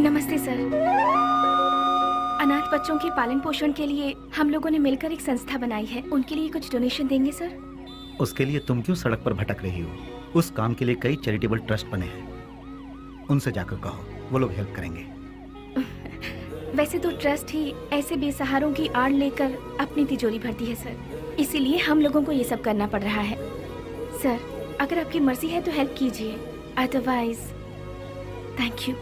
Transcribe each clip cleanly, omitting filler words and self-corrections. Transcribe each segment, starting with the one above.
नमस्ते सर। अनाथ बच्चों के पालन पोषण के लिए हम लोगों ने मिलकर एक संस्था बनाई है। उनके लिए कुछ डोनेशन देंगे सर? उसके लिए तुम क्यों सड़क पर भटक रही हो? उस काम के लिए कई चैरिटेबल ट्रस्ट बने हैं, उनसे जाकर कहो, वो लोग हेल्प करेंगे। वैसे तो ट्रस्ट ही ऐसे बेसहारों की आड़ लेकर अपनी तिजोरी भरती है सर, इसीलिए हम लोगों को ये सब करना पड़ रहा है। सर, अगर आपकी मर्जी है तो हेल्प कीजिए, otherwise thank you.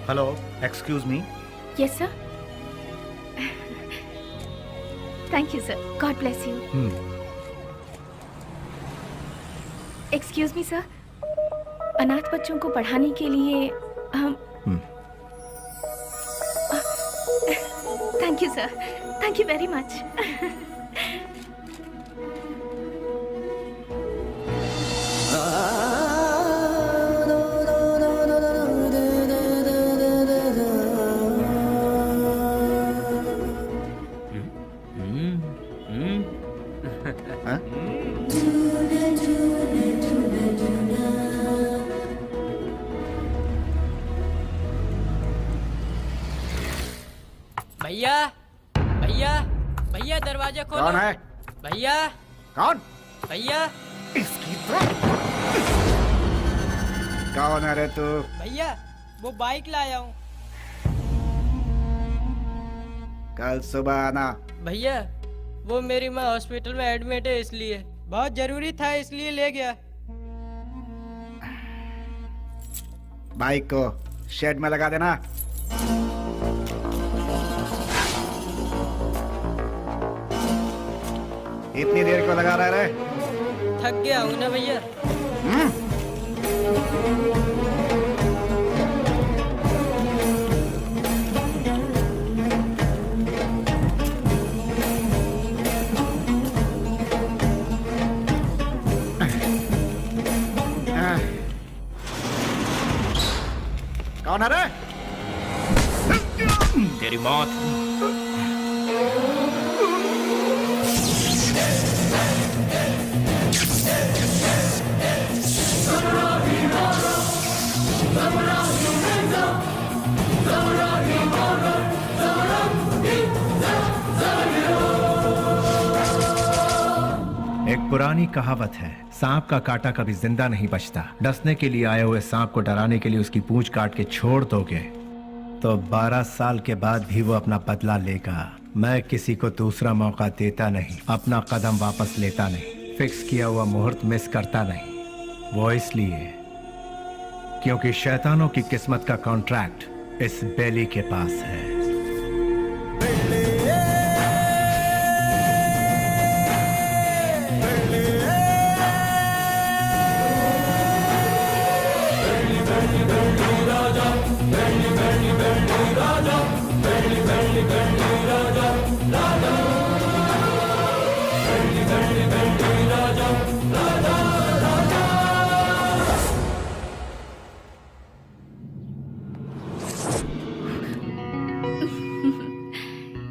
Hello, excuse me. Yes sir. Thank you sir, God bless you. Excuse me sir, अनाथ बच्चों को पढ़ाने के लिए हम thank you sir, thank you very much. भैया भैया भैया दरवाजा खोलो। कौन है? भैया कौन? भैया इसकी तो कौन है रे तू? भैया वो बाइक लाया हूँ। कल सुबह आना। भैया वो मेरी माँ हॉस्पिटल में एडमिट है, इसलिए बहुत जरूरी था, इसलिए ले गया। बाइक को शेड में लगा देना। इतनी देर क्यों लगा रहा है रे? थक गया हूँ ना भैया। कौन है रे? तेरी मौत। एक पुरानी कहावत है, सांप का काटा कभी जिंदा नहीं बचता। डसने के लिए आए हुए सांप को डराने के लिए उसकी पूंछ काट के छोड़ दोगे तो 12 साल के बाद भी वो अपना बदला लेगा। मैं किसी को दूसरा मौका देता नहीं, अपना कदम वापस लेता नहीं, फिक्स किया हुआ मुहूर्त मिस करता नहीं। वो इसलिए क्योंकि शैतानों की किस्मत का कॉन्ट्रैक्ट इस बेली के पास है।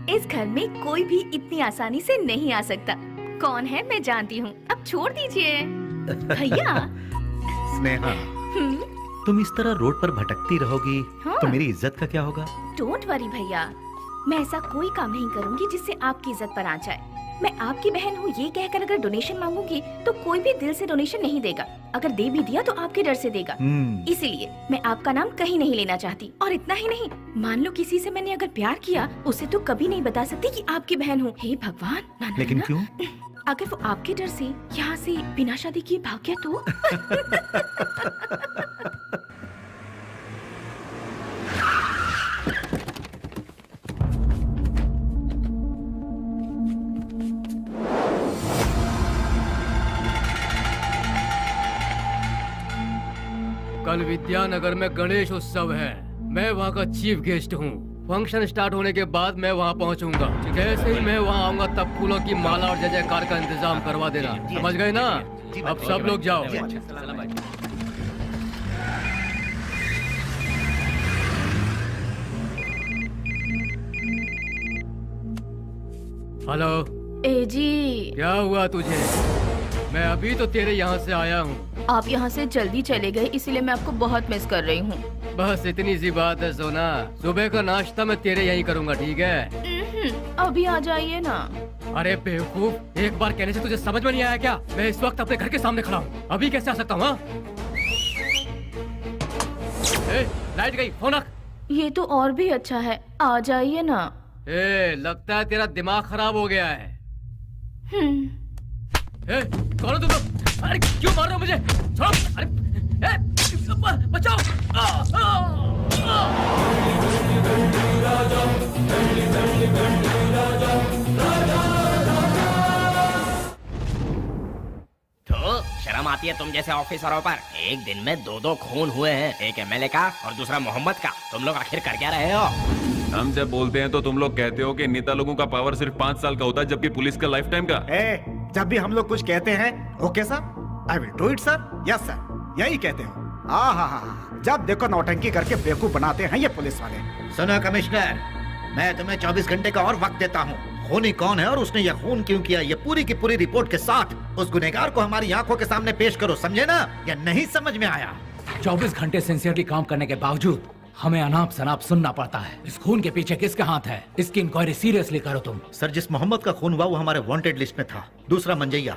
इस घर में कोई भी इतनी आसानी से नहीं आ सकता। कौन है मैं जानती हूँ, अब छोड़ दीजिए। भैया। स्नेहा, तुम इस तरह रोड पर भटकती रहोगी हाँ। तो मेरी इज्जत का क्या होगा? डोंट वरी भैया, मैं ऐसा कोई काम नहीं करूंगी जिससे आपकी इज्जत पर आ जाए। मैं आपकी बहन हूँ ये कहकर अगर डोनेशन मांगूंगी तो कोई भी दिल से डोनेशन नहीं देगा। अगर दे भी दिया तो आपके डर से देगा। इसीलिए मैं आपका नाम कहीं नहीं लेना चाहती। और इतना ही नहीं, मान लो किसी से मैंने अगर प्यार किया, उसे तो कभी नहीं बता सकती कि आपकी बहन हूँ। हे भगवान, ना, लेकिन ना, क्यों? अगर वो आपके डर से यहाँ से बिना शादी किए भाग गया तो? कल विद्यानगर में गणेश उत्सव है, मैं वहाँ का चीफ गेस्ट हूँ। फंक्शन स्टार्ट होने के बाद मैं वहाँ पहुँचूंगा। जैसे ही मैं वहाँ आऊंगा तब फूलों की माला और जय जयकार का इंतजाम करवा देना, समझ गए ना? अब सब लोग जाओ। हेलो। ए जी, क्या हुआ तुझे? मैं अभी तो तेरे यहाँ से आया हूँ। आप यहाँ से जल्दी चले गए इसीलिए मैं आपको बहुत मिस कर रही हूँ। बस इतनी सी बात है सोना। सुबह का नाश्ता मैं तेरे यहीं करूँगा, ठीक है? अभी आ जाइए ना। अरे बेवकूफ, एक बार कहने से तुझे समझ में नहीं आया क्या? मैं इस वक्त अपने घर के सामने खड़ा हूँ, अभी कैसे आ सकता हूँ? हाँ? लाइट गई, फोन रख। ये तो और भी अच्छा है, आ जाइए ना। लगता है तेरा दिमाग खराब हो गया है। कौन हो तुम लोग? अरे क्यों मार रहे हो मुझे? छोड़ो! अरे बचाओ! तो शर्म आती है तुम जैसे ऑफिसरों पर? एक दिन में दो खून हुए हैं, एक एमएलए का और दूसरा मोहम्मद का। तुम लोग आखिर कर क्या रहे हो? हम जब बोलते हैं तो तुम लोग कहते हो कि नेता लोगों का पावर सिर्फ 5 साल का होता है, जबकि पुलिस का लाइफ टाइम का। जब भी हम लोग कुछ कहते हैं, okay sir, I will do it sir, yes sir, यही कहते हो। जब देखो नौटंकी करके बेवकूफ बनाते हैं ये पुलिस वाले। सुनो कमिश्नर, मैं तुम्हें 24 घंटे का और वक्त देता हूँ। खूनी कौन है और उसने यह खून क्यों किया, ये पूरी की पूरी रिपोर्ट के साथ उस गुनहगार को हमारी आंखों के सामने पेश करो, समझे ना? या नहीं समझ में आया? 24 घंटे सिंसियरली काम करने के बावजूद हमें अनाप शनाप सुनना पड़ता है। इस खून के पीछे किसका हाथ है? इसकी इंक्वायरी सीरियसली करो तुम। सर, जिस मोहम्मद का खून हुआ वो हमारे वांटेड लिस्ट में था। दूसरा मंजैया,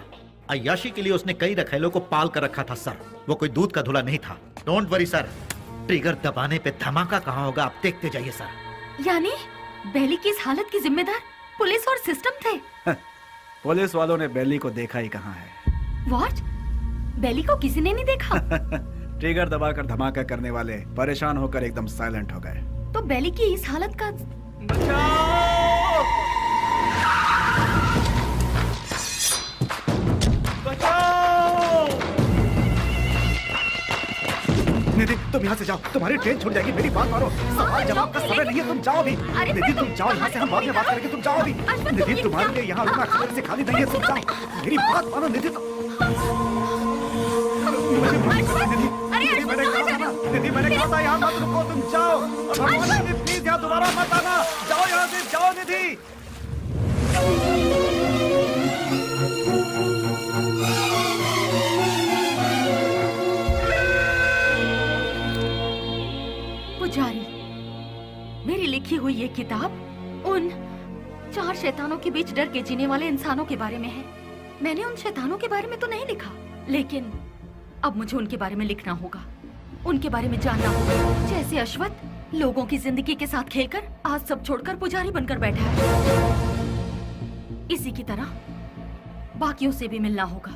अय्याशी के लिए उसने कई रखेलों को पाल कर रखा था सर। वो कोई दूध का धुला नहीं था। डोंट वरी सर, ट्रिगर दबाने पे धमाका कहाँ होगा आप देखते जाइए सर। यानी बेली की इस हालत की जिम्मेदार पुलिस और सिस्टम थे? पुलिस वालों ने बेली को देखा ही कहाँ है। व्हाट? बेली को किसी ने नहीं देखा? ट्रिगर दबाकर धमाका करने वाले परेशान होकर एकदम साइलेंट हो गए। तो बेली की इस हालत का निधि, तुम यहाँ से जाओ, तुम्हारी ट्रेन छूट जाएगी। मेरी बात मानो, सवाल जवाब का समय नहीं है, तुम जाओ भी। निधि तुम जाओ यहाँ से, हम बाद में बात करेंगे, तुम जाओ भी। निधि तुम्हारे लिए यहाँ रुकना खबर से खाली नहीं है, तुम जाओ। मेरी बात मानो निधि, मुझे माफ करो निधि, निधि मैंने कहा था यहाँ मत रुको, तुम जाओ। निधि प्लीज यहाँ दोबारा मत आना, जाओ यहाँ से, जाओ निधि। पुजारी, मेरी लिखी हुई ये किताब उन 4 शैतानों के बीच डर के जीने वाले इंसानों के बारे में है। मैंने उन शैतानों के बारे में तो नहीं लिखा, लेकिन अब मुझे उनके बारे में लिखना होगा, उनके बारे में जानना होगा। जैसे अश्वत्थ लोगों की जिंदगी के साथ खेलकर आज सब छोड़कर पुजारी बनकर बैठा है, इसी की तरह बाकियों से भी मिलना होगा।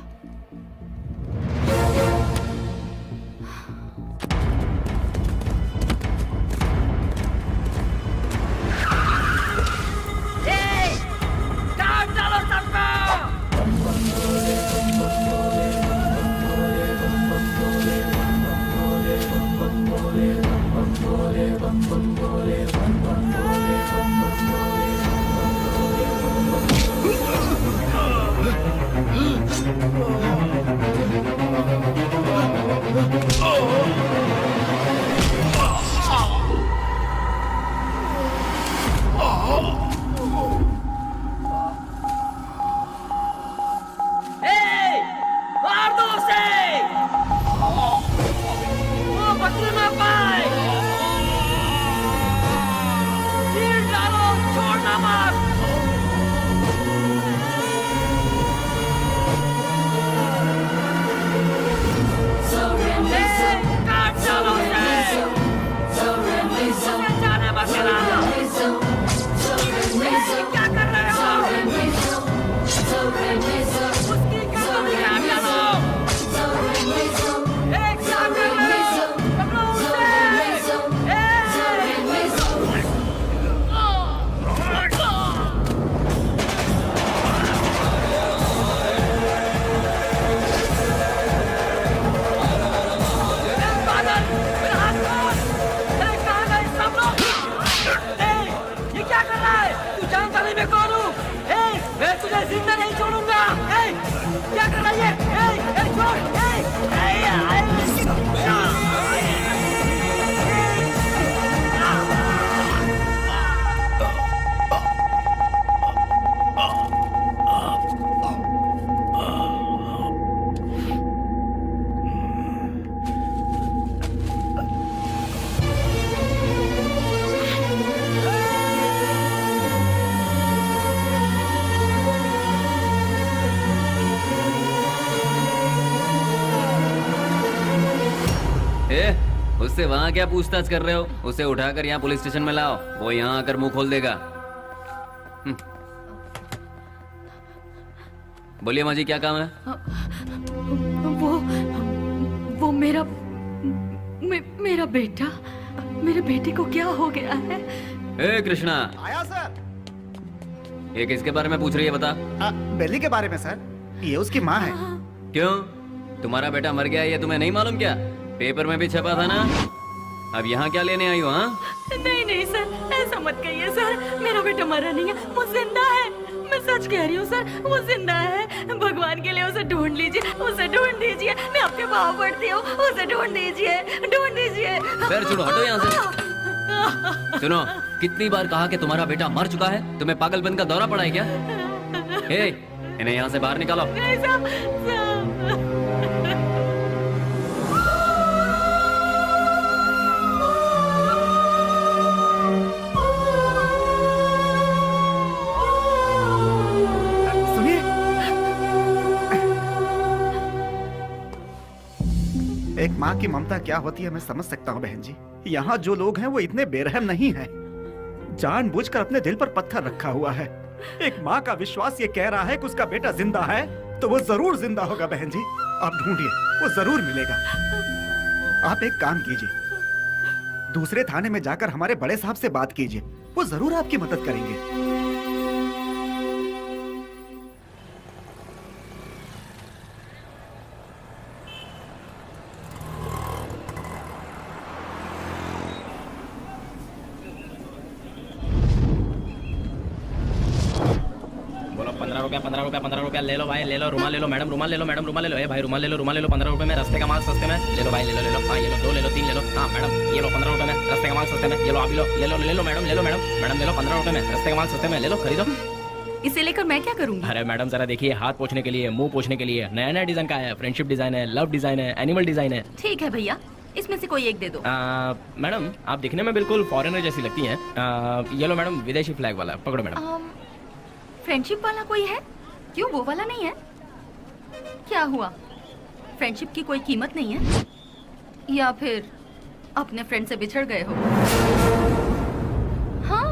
ए, उससे वहाँ क्या पूछताछ कर रहे हो? उसे उठाकर यहाँ पुलिस स्टेशन में लाओ, वो यहाँ आकर मुंह खोल देगा। बोलिए माँ जी, क्या काम है? वो मेरा बेटा, मेरे बेटे को क्या हो गया है? ए कृष्णा, आया सर। ये किसके बारे में पूछ रही है बता? बेली के बारे में सर, ये उसकी माँ है। क्यों, तुम्हारा बेटा मर गया ये तुम्हें नहीं मालूम क्या? पेपर में भी छपा था ना। अब यहाँ क्या लेने आई हो? हाँ, नहीं सर, ऐसा मत कहिए सर, मेरा बेटा मरा नहीं है, वो जिंदा है। मैं सच कह रही हूँ सर, वो जिंदा है। भगवान के लिए उसे ढूंढ लीजिए, उसे ढूंढ दीजिए, मैं आपके पाँव पड़ती हूँ, उसे ढूंढ दीजिए, ढूंढ दीजिए। पैर छोड़ो, हटो यहाँ से। सुनो, कितनी बार कहा कि तुम्हारा बेटा मर चुका है? तुम्हें पागलपन का दौरा पड़ा है क्या? हे, इन्हें यहाँ से बाहर निकालो। एक माँ की ममता क्या होती है मैं समझ सकता हूँ बहन जी। यहाँ जो लोग हैं वो इतने बेरहम नहीं हैं। जानबूझकर अपने दिल पर पत्थर रखा हुआ है। एक माँ का विश्वास ये कह रहा है कि उसका बेटा जिंदा है, तो वो जरूर जिंदा होगा बहन जी। आप ढूंढिए, वो जरूर मिलेगा। आप एक काम कीजिए, दूसरे थाने में जाकर हमारे बड़े साहब से बात कीजिए, वो जरूर आपकी मदद करेंगे। बोलो 15 रुपया ले लो भाई, ले लो। रुमाल ले लो मैडम, रुमाल ले लो मैडम, रुमाल ले लो। ए भाई रुमाल ले लो 15 रुपए में, रस्ते का माल सस्ते में। ले लो भाई, ले लो। हाँ ये लो, 2 ले लो, 3 ले लो। हाँ मैडम ये लो 15 रुपए में, रस्ते का माल सस्ते में। ये लो, आप लो, ले लो मैडम, मैडम ले लो 15 रुपए में, रस्ते का माल सस्ते में। ले लो, खरीदो। इसे लेकर मैं क्या करूँगी? अरे मैडम जरा देखिए, हाथ पोछने के लिए, मुंह पोछने के लिए नया डिजाइन का है। फ्रेंडशिप डिजाइन है, लव डिजाइन है, एनिमल डिजाइन है। ठीक है भैया, इसमें से कोई एक दे दो। मैडम आप दिखने में बिल्कुल फॉरेनर जैसी लगती हैं। ये लो मैडम, विदेशी फ्लैग वाला, पकड़ो मैडम। फ्रेंडशिप वाला कोई है? क्यों, वो वाला नहीं है? क्या हुआ, फ्रेंडशिप की कोई कीमत नहीं है? या फिर अपने फ्रेंड से बिछड़ गए हो? हाँ,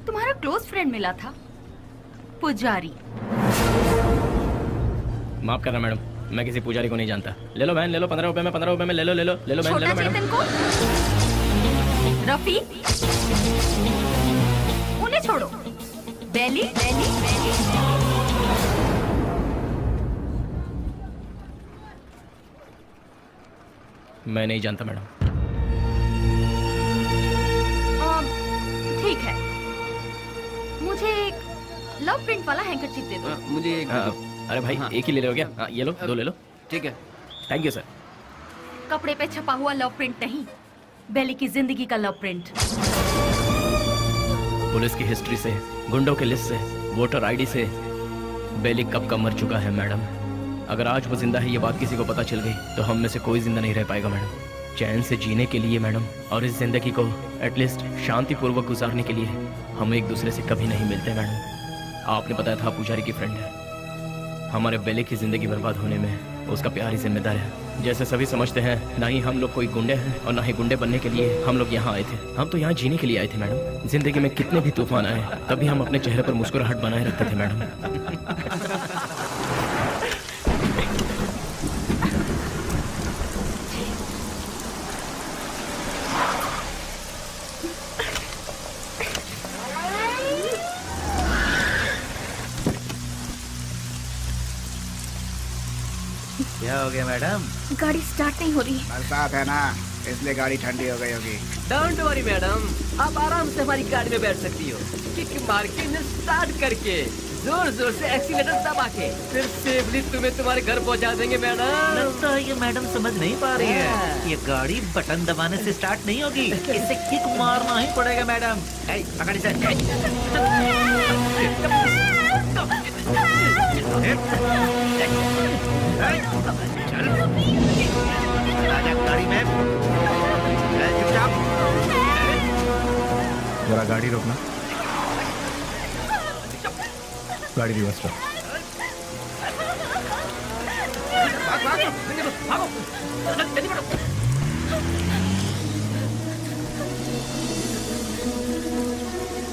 तुम्हारा क्लोज फ्रेंड मिला था, पुजारी। माफ करना मैडम, मैं किसी पुजारी को नहीं जानता। ले लो बहन, ले लो 15 रुपए में, 15 रुपए में ले लो बहन, ले लो छोटा मैडम। चेतन को, रफी, उन्हें छोड़ो। बेली, मैं नहीं जानता मैडम। ठीक है, मुझे एक लव प्रिंट वाला हैंकरचीफ दे दो। मुझे एक अरे भाई एक ही ले लो क्या? ये लो, 2 ले लो। ठीक है, थैंक यू सर। कपड़े पे छपा हुआ लव प्रिंट नहीं, बेली की जिंदगी का लव प्रिंट। पुलिस की हिस्ट्री से, गुंडों के लिस्ट से, वोटर आईडी से बेली कब का मर चुका है मैडम। अगर आज वो जिंदा है ये बात किसी को पता चल गई तो हम में से कोई जिंदा नहीं रह पाएगा मैडम। चैन से जीने के लिए मैडम, और इस जिंदगी को एटलीस्ट शांतिपूर्वक गुजारने के लिए हम एक दूसरे से कभी नहीं मिलते मैडम। आपने बताया था पुजारी की फ्रेंड है। हमारे बेली की जिंदगी बर्बाद होने में उसका प्यार ही जिम्मेदार है। जैसे सभी समझते हैं, ना ही हम लोग कोई गुंडे हैं और ना ही गुंडे बनने के लिए हम लोग यहाँ आए थे। हम तो यहाँ जीने के लिए आए थे मैडम। जिंदगी में कितने भी तूफान आए तभी हम अपने चेहरे पर मुस्कुराहट बनाए रखते थे मैडम। क्या हो गया मैडम? गाड़ी स्टार्ट नहीं हो रही। बरसात है ना, इसलिए गाड़ी ठंडी हो गई होगी। डोंट वरी मैडम, आप आराम से हमारी गाड़ी में बैठ सकती हो। किक मार के इंजन स्टार्ट करके जोर जोर से एक्सीलेटर दबा के फिर सेफली तुम्हें तुम्हारे घर पहुंचा देंगे मैडम। लगता है ये मैडम समझ नहीं पा रही है। ये गाड़ी बटन दबाने से स्टार्ट नहीं होगी, इसे किक मारना ही पड़ेगा मैडम। पकड़ इसे। चल आजा गाड़ी में। चुपचाप। जरा गाड़ी रोकना, गाड़ी रिवर्स करो।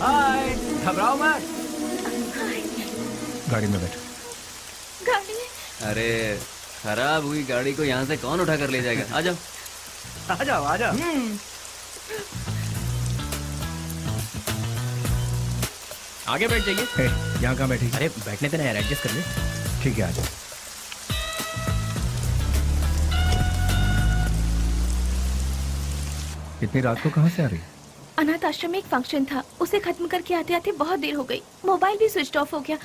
हाय, घबराओ मत। गाड़ी में बैठो। गाड़ी अरे खराब हुई गाड़ी को यहाँ से कौन उठा कर ले जाएगा? आ जाओ। आ जाओ आ जाओ। आगे बैठ जाइए। ए, यहाँ कहाँ बैठी? अरे बैठने देना यार, एडजस्ट कर ले। ठीक है, आ जाओ। इतनी रात को कहाँ से आ रही? अनाथ आश्रम में एक फंक्शन था, उसे खत्म करके आते आते बहुत देर हो गई। मोबाइल भी स्विच ऑफ हो गया।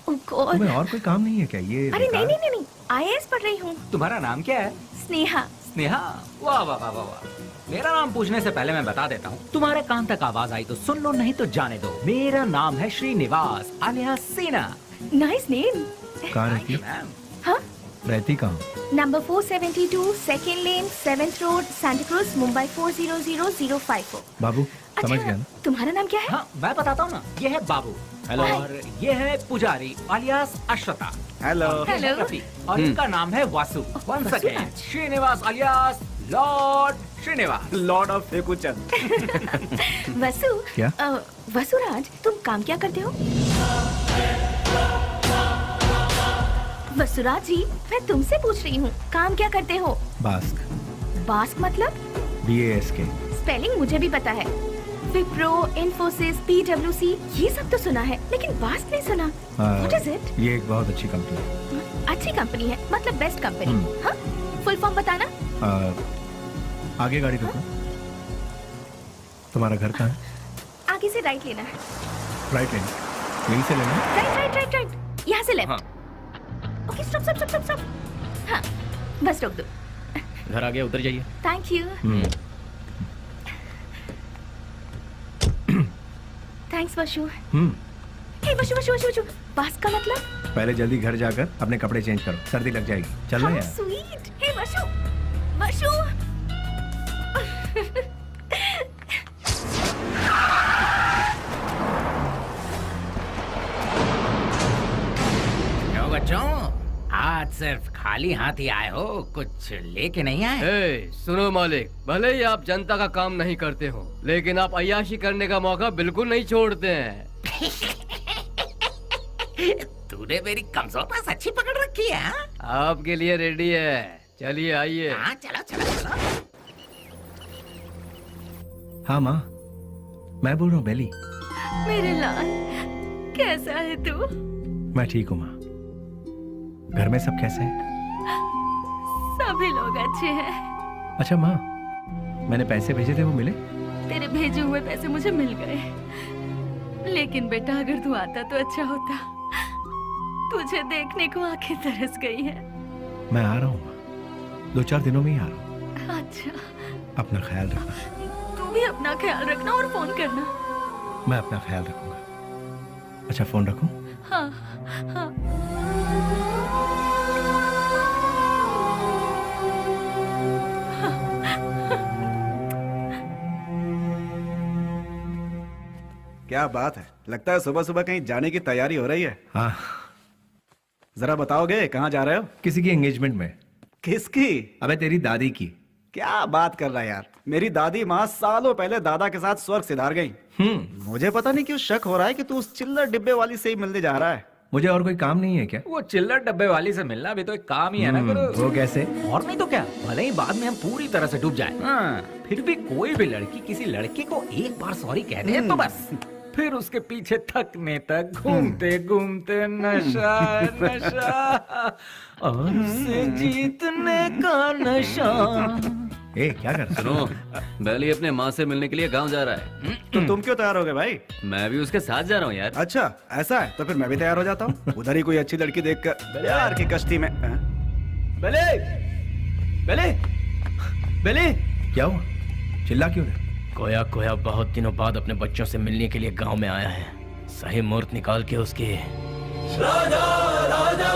Oh God! तुम्हें और कोई काम नहीं है क्या? ये अरे नहीं नहीं नहीं नहीं, IAS पढ़ रही हूँ। तुम्हारा नाम क्या है? स्नेहा। स्नेहा? वाह वाह वाह वाह वाह। मेरा नाम पूछने से पहले मैं बता देता हूँ, तुम्हारे कान तक आवाज आई तो सुन लो, नहीं तो जाने दो। मेरा नाम है श्रीनिवास आलिया सीना। Nice name. कहाँ रहती है? मैम, हाँ, रहती कहाँ? नंबर 472 सेकेंड लेन 7th road Santa cruise Mumbai 400054। बाबू समझ गया ना? तुम्हारा नाम क्या है? हाँ मैं बताता हूँ ना, ये है बाबू। हेलो। और ये है पुजारी alias Ashwatha. Hello. Hello. Rafi. और इनका नाम है Vasu. Once again Srinivas alias lord Srinivas. Lord of Fekuchand. Vasu. क्या? वसुराज, तुम काम क्या करते हो? वसुराज जी, मैं तुमसे पूछ रही हूँ, काम क्या करते हो? बास्क। बास्क मतलब? BASK। स्पेलिंग मुझे भी पता है। विप्रो, इन्फोसिस, PwC, ये सब तो सुना है, लेकिन बास्क नहीं सुना। What is it? ये एक बहुत अच्छी कंपनी है। अच्छी कंपनी है, मतलब बेस्ट कंपनी। हाँ? फुल फॉर्म बताना। आगे गाड़ी रोको। तुम्हारा घर कहाँ है? आगे से राइट लेना है। राइट लेना। यहीं से लेना? राइट राइट राइट राइट, यहाँ से left. Okay, stop stop stop stop. हाँ, बस रोक दो। घर आ गया, उतर जाइए। Thank you. Thanks Vashu. Hey Vashu Vashu Vashu Vashu, बास्क का मतलब? पहले जल्दी घर जाकर अपने कपड़े चेंज करो, सर्दी लग जाएगी। चल रहे How हैं। sweet. हे वशु वशु। क्यों बच्चों, आज सिर्फ खाली हाथ ही आए हो, कुछ लेके नहीं आए? ए, सुनो मालिक, भले ही आप जनता का काम नहीं करते हो, लेकिन आप अय्याशी करने का मौका बिल्कुल नहीं छोड़ते हैं। तूने मेरी कमजोर पास अच्छी पकड़ रखी है। हाँ? आपके लिए रेडी है, चलिए आइए। हाँ चलो चलो चलो। हाँ माँ, मैं बोल रहा हूँ बेली। मेरे लाल, कैसा है तू? मैं ठीक हूँ माँ। घर में सब कैसे हैं? सभी लोग अच्छे हैं। अच्छा माँ, मैंने पैसे भेजे थे, वो मिले? तेरे भेजे हुए पैसे मुझे मिल गए, लेकिन बेटा अगर तू आता तो अच्छा होता। तुझे देखने को आंखें तरस गई है। मैं आ रहा हूँ माँ, 2-4 दिनों में ही आ रहा हूँ। अच्छा, अपना ख्याल रखना। तू भी अपना ख्याल रखना और फोन करना। मैं अपना ख्याल रखूंगा। अच्छा, फोन रखूं? हाँ हाँ। क्या बात है, लगता है सुबह सुबह कहीं जाने की तैयारी हो रही है। हाँ। जरा बताओगे कहाँ जा रहे हो? किसी की एंगेजमेंट में। किसकी? अबे तेरी दादी की। क्या बात कर रहा है यार, मेरी दादी माँ सालों पहले दादा के साथ स्वर्ग सिधार गई। मुझे पता नहीं क्यों शक हो रहा है कि तू उस चिल्लर डिब्बे वाली से ही मिलने जा रहा है। मुझे और कोई काम नहीं है क्या? वो चिल्लर डब्बे वाली से मिलना भी तो एक काम ही है ना गुरु। वो कैसे? और नहीं तो क्या, भले ही बाद में हम पूरी तरह से डूब जाए, फिर भी कोई भी लड़की किसी लड़के को एक बार सॉरी कह दे तो बस, फिर उसके पीछे थकने तक घूमते घूमते नशा नशा और उसे जीतने का नशा। ए, क्या कर? सुनो, बैली अपने माँ से मिलने के लिए गांव जा रहा है। तो तुम क्यों तैयार हो गए भाई? मैं भी उसके साथ जा रहा हूँ यार। अच्छा ऐसा है, तो फिर मैं भी तैयार हो जाता हूँ। उधर ही कोई अच्छी लड़की देखकर प्यार की कश्ती में। बेले, बेले, बेले, क्या हुआ? चिल्ला क्यों रहे? कोया कोया बहुत दिनों बाद अपने बच्चों से मिलने के लिए गांव में आया है। सही मुहूर्त निकाल के उसके राजा राजा।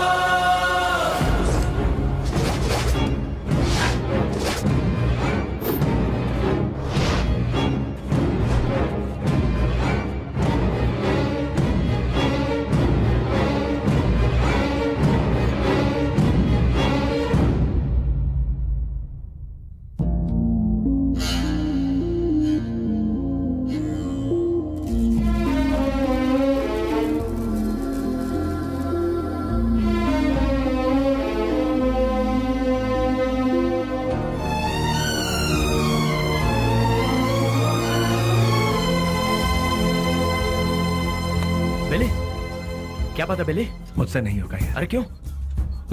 बात है बेली? मुझसे नहीं होगा यार। अरे क्यों?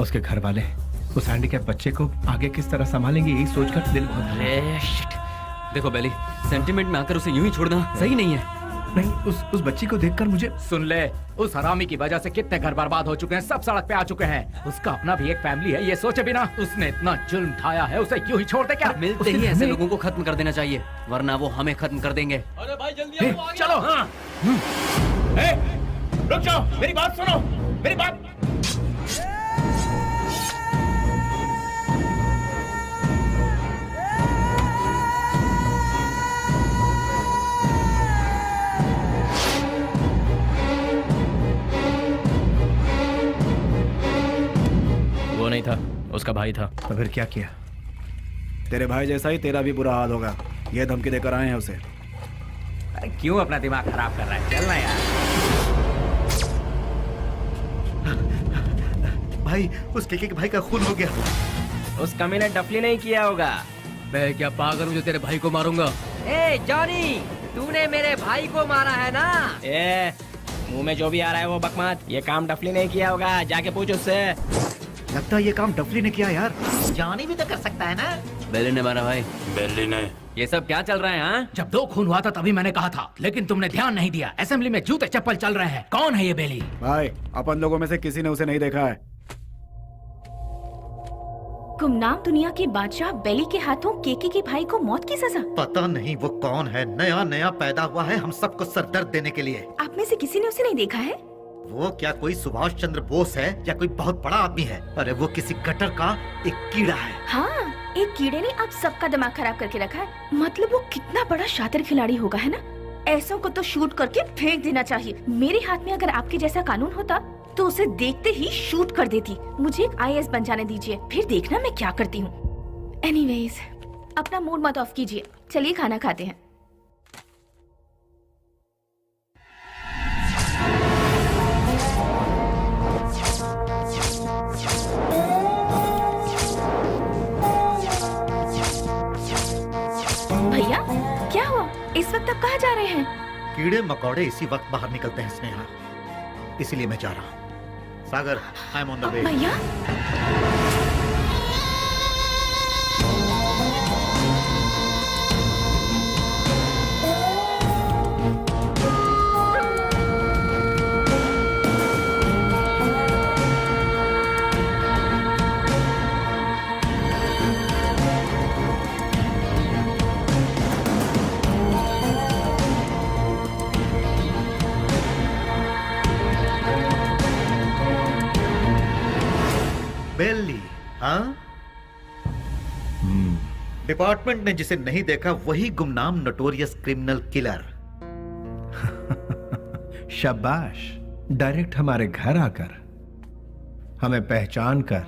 उसके घर वाले उस हैंडीकैप बच्चे को आगे किस तरह संभालेंगे, यही सोचकर दिल बहुत। अरे शिट। देखो बेली, सेंटिमेंट में आकर उसे यूं ही छोड़ना सही नहीं है। नहीं, उस बच्ची को देखकर मुझे। सुन ले, उस हरामी की वजह से कितने घर बर्बाद हो चुके हैं, सब सड़क पे आ चुके हैं। उसका अपना भी एक फैमिली है, ये सोचे बिना उसने इतना जुल्म ढाया है, उसे क्यों ही छोड़ दे क्या? मिलते ही ऐसे लोगों को खत्म कर देना चाहिए, वरना वो हमें खत्म कर देंगे। अरे भाई जल्दी आओ, चलो। हाँ। रुक जाओ, मेरी बात सुनो, मेरी बात। वो नहीं था, उसका भाई था। तो फिर क्या किया? तेरे भाई जैसा ही तेरा भी बुरा हाल होगा, ये धमकी देकर आए हैं उसे। अरे क्यों अपना दिमाग खराब कर रहा है? चलना यार। भाई, उस केके के भाई का खून हो गया। उस कमी ने डफली नहीं किया होगा। मैं क्या पागल हूँ जो तेरे भाई को मारूंगा? ए जॉनी, तूने मेरे भाई को मारा है ना? ए, मुंह में जो भी आ रहा है वो बकवास। ये काम डफली नहीं किया होगा, जाके पूछ उससे। लगता है ये काम डफली ने किया यार। जानी भी तो कर सकता है ना। बेली ने मारा भाई। बेली ने। ये सब क्या चल रहा है? हाँ, जब 2 खून हुआ था तभी मैंने कहा था, लेकिन तुमने ध्यान नहीं दिया। असेंबली में जूते चप्पल चल रहे हैं। कौन है ये बेली? भाई, अपन लोगों में से किसी ने उसे नहीं देखा है। गुमनाम दुनिया के बादशाह बेली के हाथों केके के भाई को मौत की सजा। पता नहीं वो कौन है, नया नया पैदा हुआ है हम सबको सरदर्द देने के लिए। आप में से किसी ने उसे नहीं देखा है? वो क्या कोई सुभाष चंद्र बोस है या कोई बहुत बड़ा आदमी है? अरे वो किसी गटर का एक कीड़ा है। हाँ, एक कीड़े ने आप सबका दिमाग खराब करके रखा है। मतलब वो कितना बड़ा शातिर खिलाड़ी होगा, है ना? ऐसों को तो शूट करके फेंक देना चाहिए। मेरे हाथ में अगर आपके जैसा कानून होता तो उसे देखते ही शूट कर देती। मुझे एक IAS बन जाने दीजिए, फिर देखना मैं क्या करती हूँ। एनीवेज, अपना मूड मत ऑफ कीजिए, चलिए खाना खाते हैं। भैया, क्या हुआ? इस वक्त आप कहाँ जा रहे हैं? कीड़े मकोड़े इसी वक्त बाहर निकलते हैं स्नेहा, इसीलिए मैं जा रहा हूँ। Sagar, I am on the way. भैया, बेली, हाँ? डिपार्टमेंट ने जिसे नहीं देखा वही गुमनाम नोटोरियस क्रिमिनल किलर। शाबाश, डायरेक्ट हमारे घर आकर हमें पहचान कर।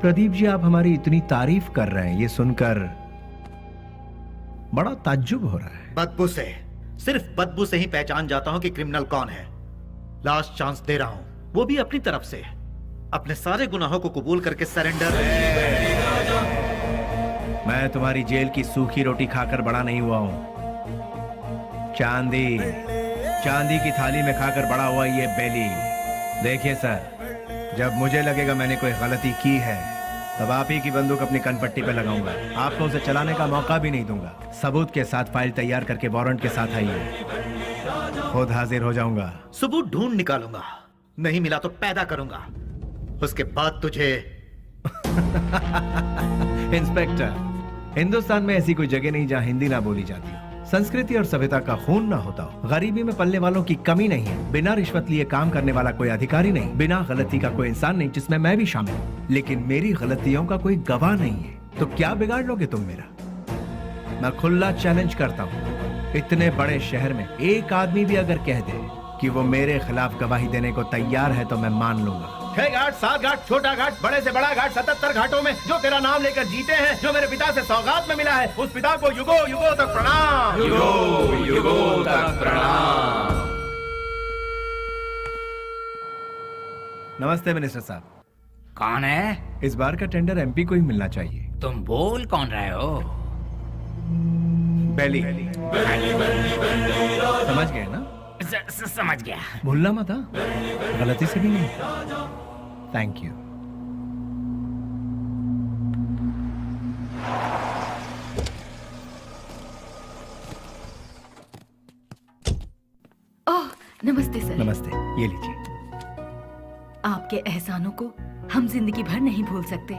प्रदीप जी, आप हमारी इतनी तारीफ कर रहे हैं, ये सुनकर बड़ा ताज्जुब हो रहा है। बदबू से, सिर्फ बदबू से ही पहचान जाता हूं कि क्रिमिनल कौन है। लास्ट चांस दे रहा हूं, वो भी अपनी तरफ से। अपने सारे गुनाहों को कबूल करके सरेंडर। मैं तुम्हारी जेल की सूखी रोटी खाकर बड़ा नहीं हुआ हूं। चांदी की थाली में खाकर बड़ा हुआ ये बेली। देखिए सर, जब मुझे लगेगा मैंने कोई गलती की है तब आप ही की बंदूक अपनी कनपट्टी पे लगाऊंगा। आपको उसे चलाने का मौका भी नहीं दूंगा। सबूत के साथ फाइल तैयार करके वारंट के साथ आइए, खुद हाजिर हो जाऊंगा। सबूत ढूंढ निकालूंगा, नहीं मिला तो पैदा करूंगा, उसके बाद तुझे। इंस्पेक्टर, हिंदुस्तान में ऐसी कोई जगह नहीं जहां हिंदी ना बोली जाती हो, संस्कृति और सभ्यता का खून ना होता हो, गरीबी में पलने वालों की कमी नहीं है, बिना रिश्वत लिए काम करने वाला कोई अधिकारी नहीं, बिना गलती का कोई इंसान नहीं, जिसमें मैं भी शामिल हूँ। लेकिन मेरी गलतियों का कोई गवाह नहीं है, तो क्या बिगाड़ लोगे तुम मेरा? मैं खुला चैलेंज करता हूँ, इतने बड़े शहर में एक आदमी भी अगर कह दे कि वो मेरे खिलाफ गवाही देने को तैयार है तो मैं मान लूंगा। 6 घाट, 7 घाट, छोटा घाट, बड़े से बड़ा घाट, 77 घाटों में जो तेरा नाम लेकर जीते हैं, जो मेरे पिता से सौगात में मिला है, उस पिता को युगों युगों तक प्रणाम। युगों युगों तक प्रणाम। नमस्ते मिनिस्टर साहब। कौन है? इस बार का टेंडर MP को ही मिलना चाहिए। तुम बोल कौन रहे हो? बेली। समझ गए ना? समझ गया। भूलना मत, हाँ? गलती से भी नहीं। Thank you. ओह, नमस्ते सर। नमस्ते, ये लीजिए। आपके एहसानों को हम जिंदगी भर नहीं भूल सकते।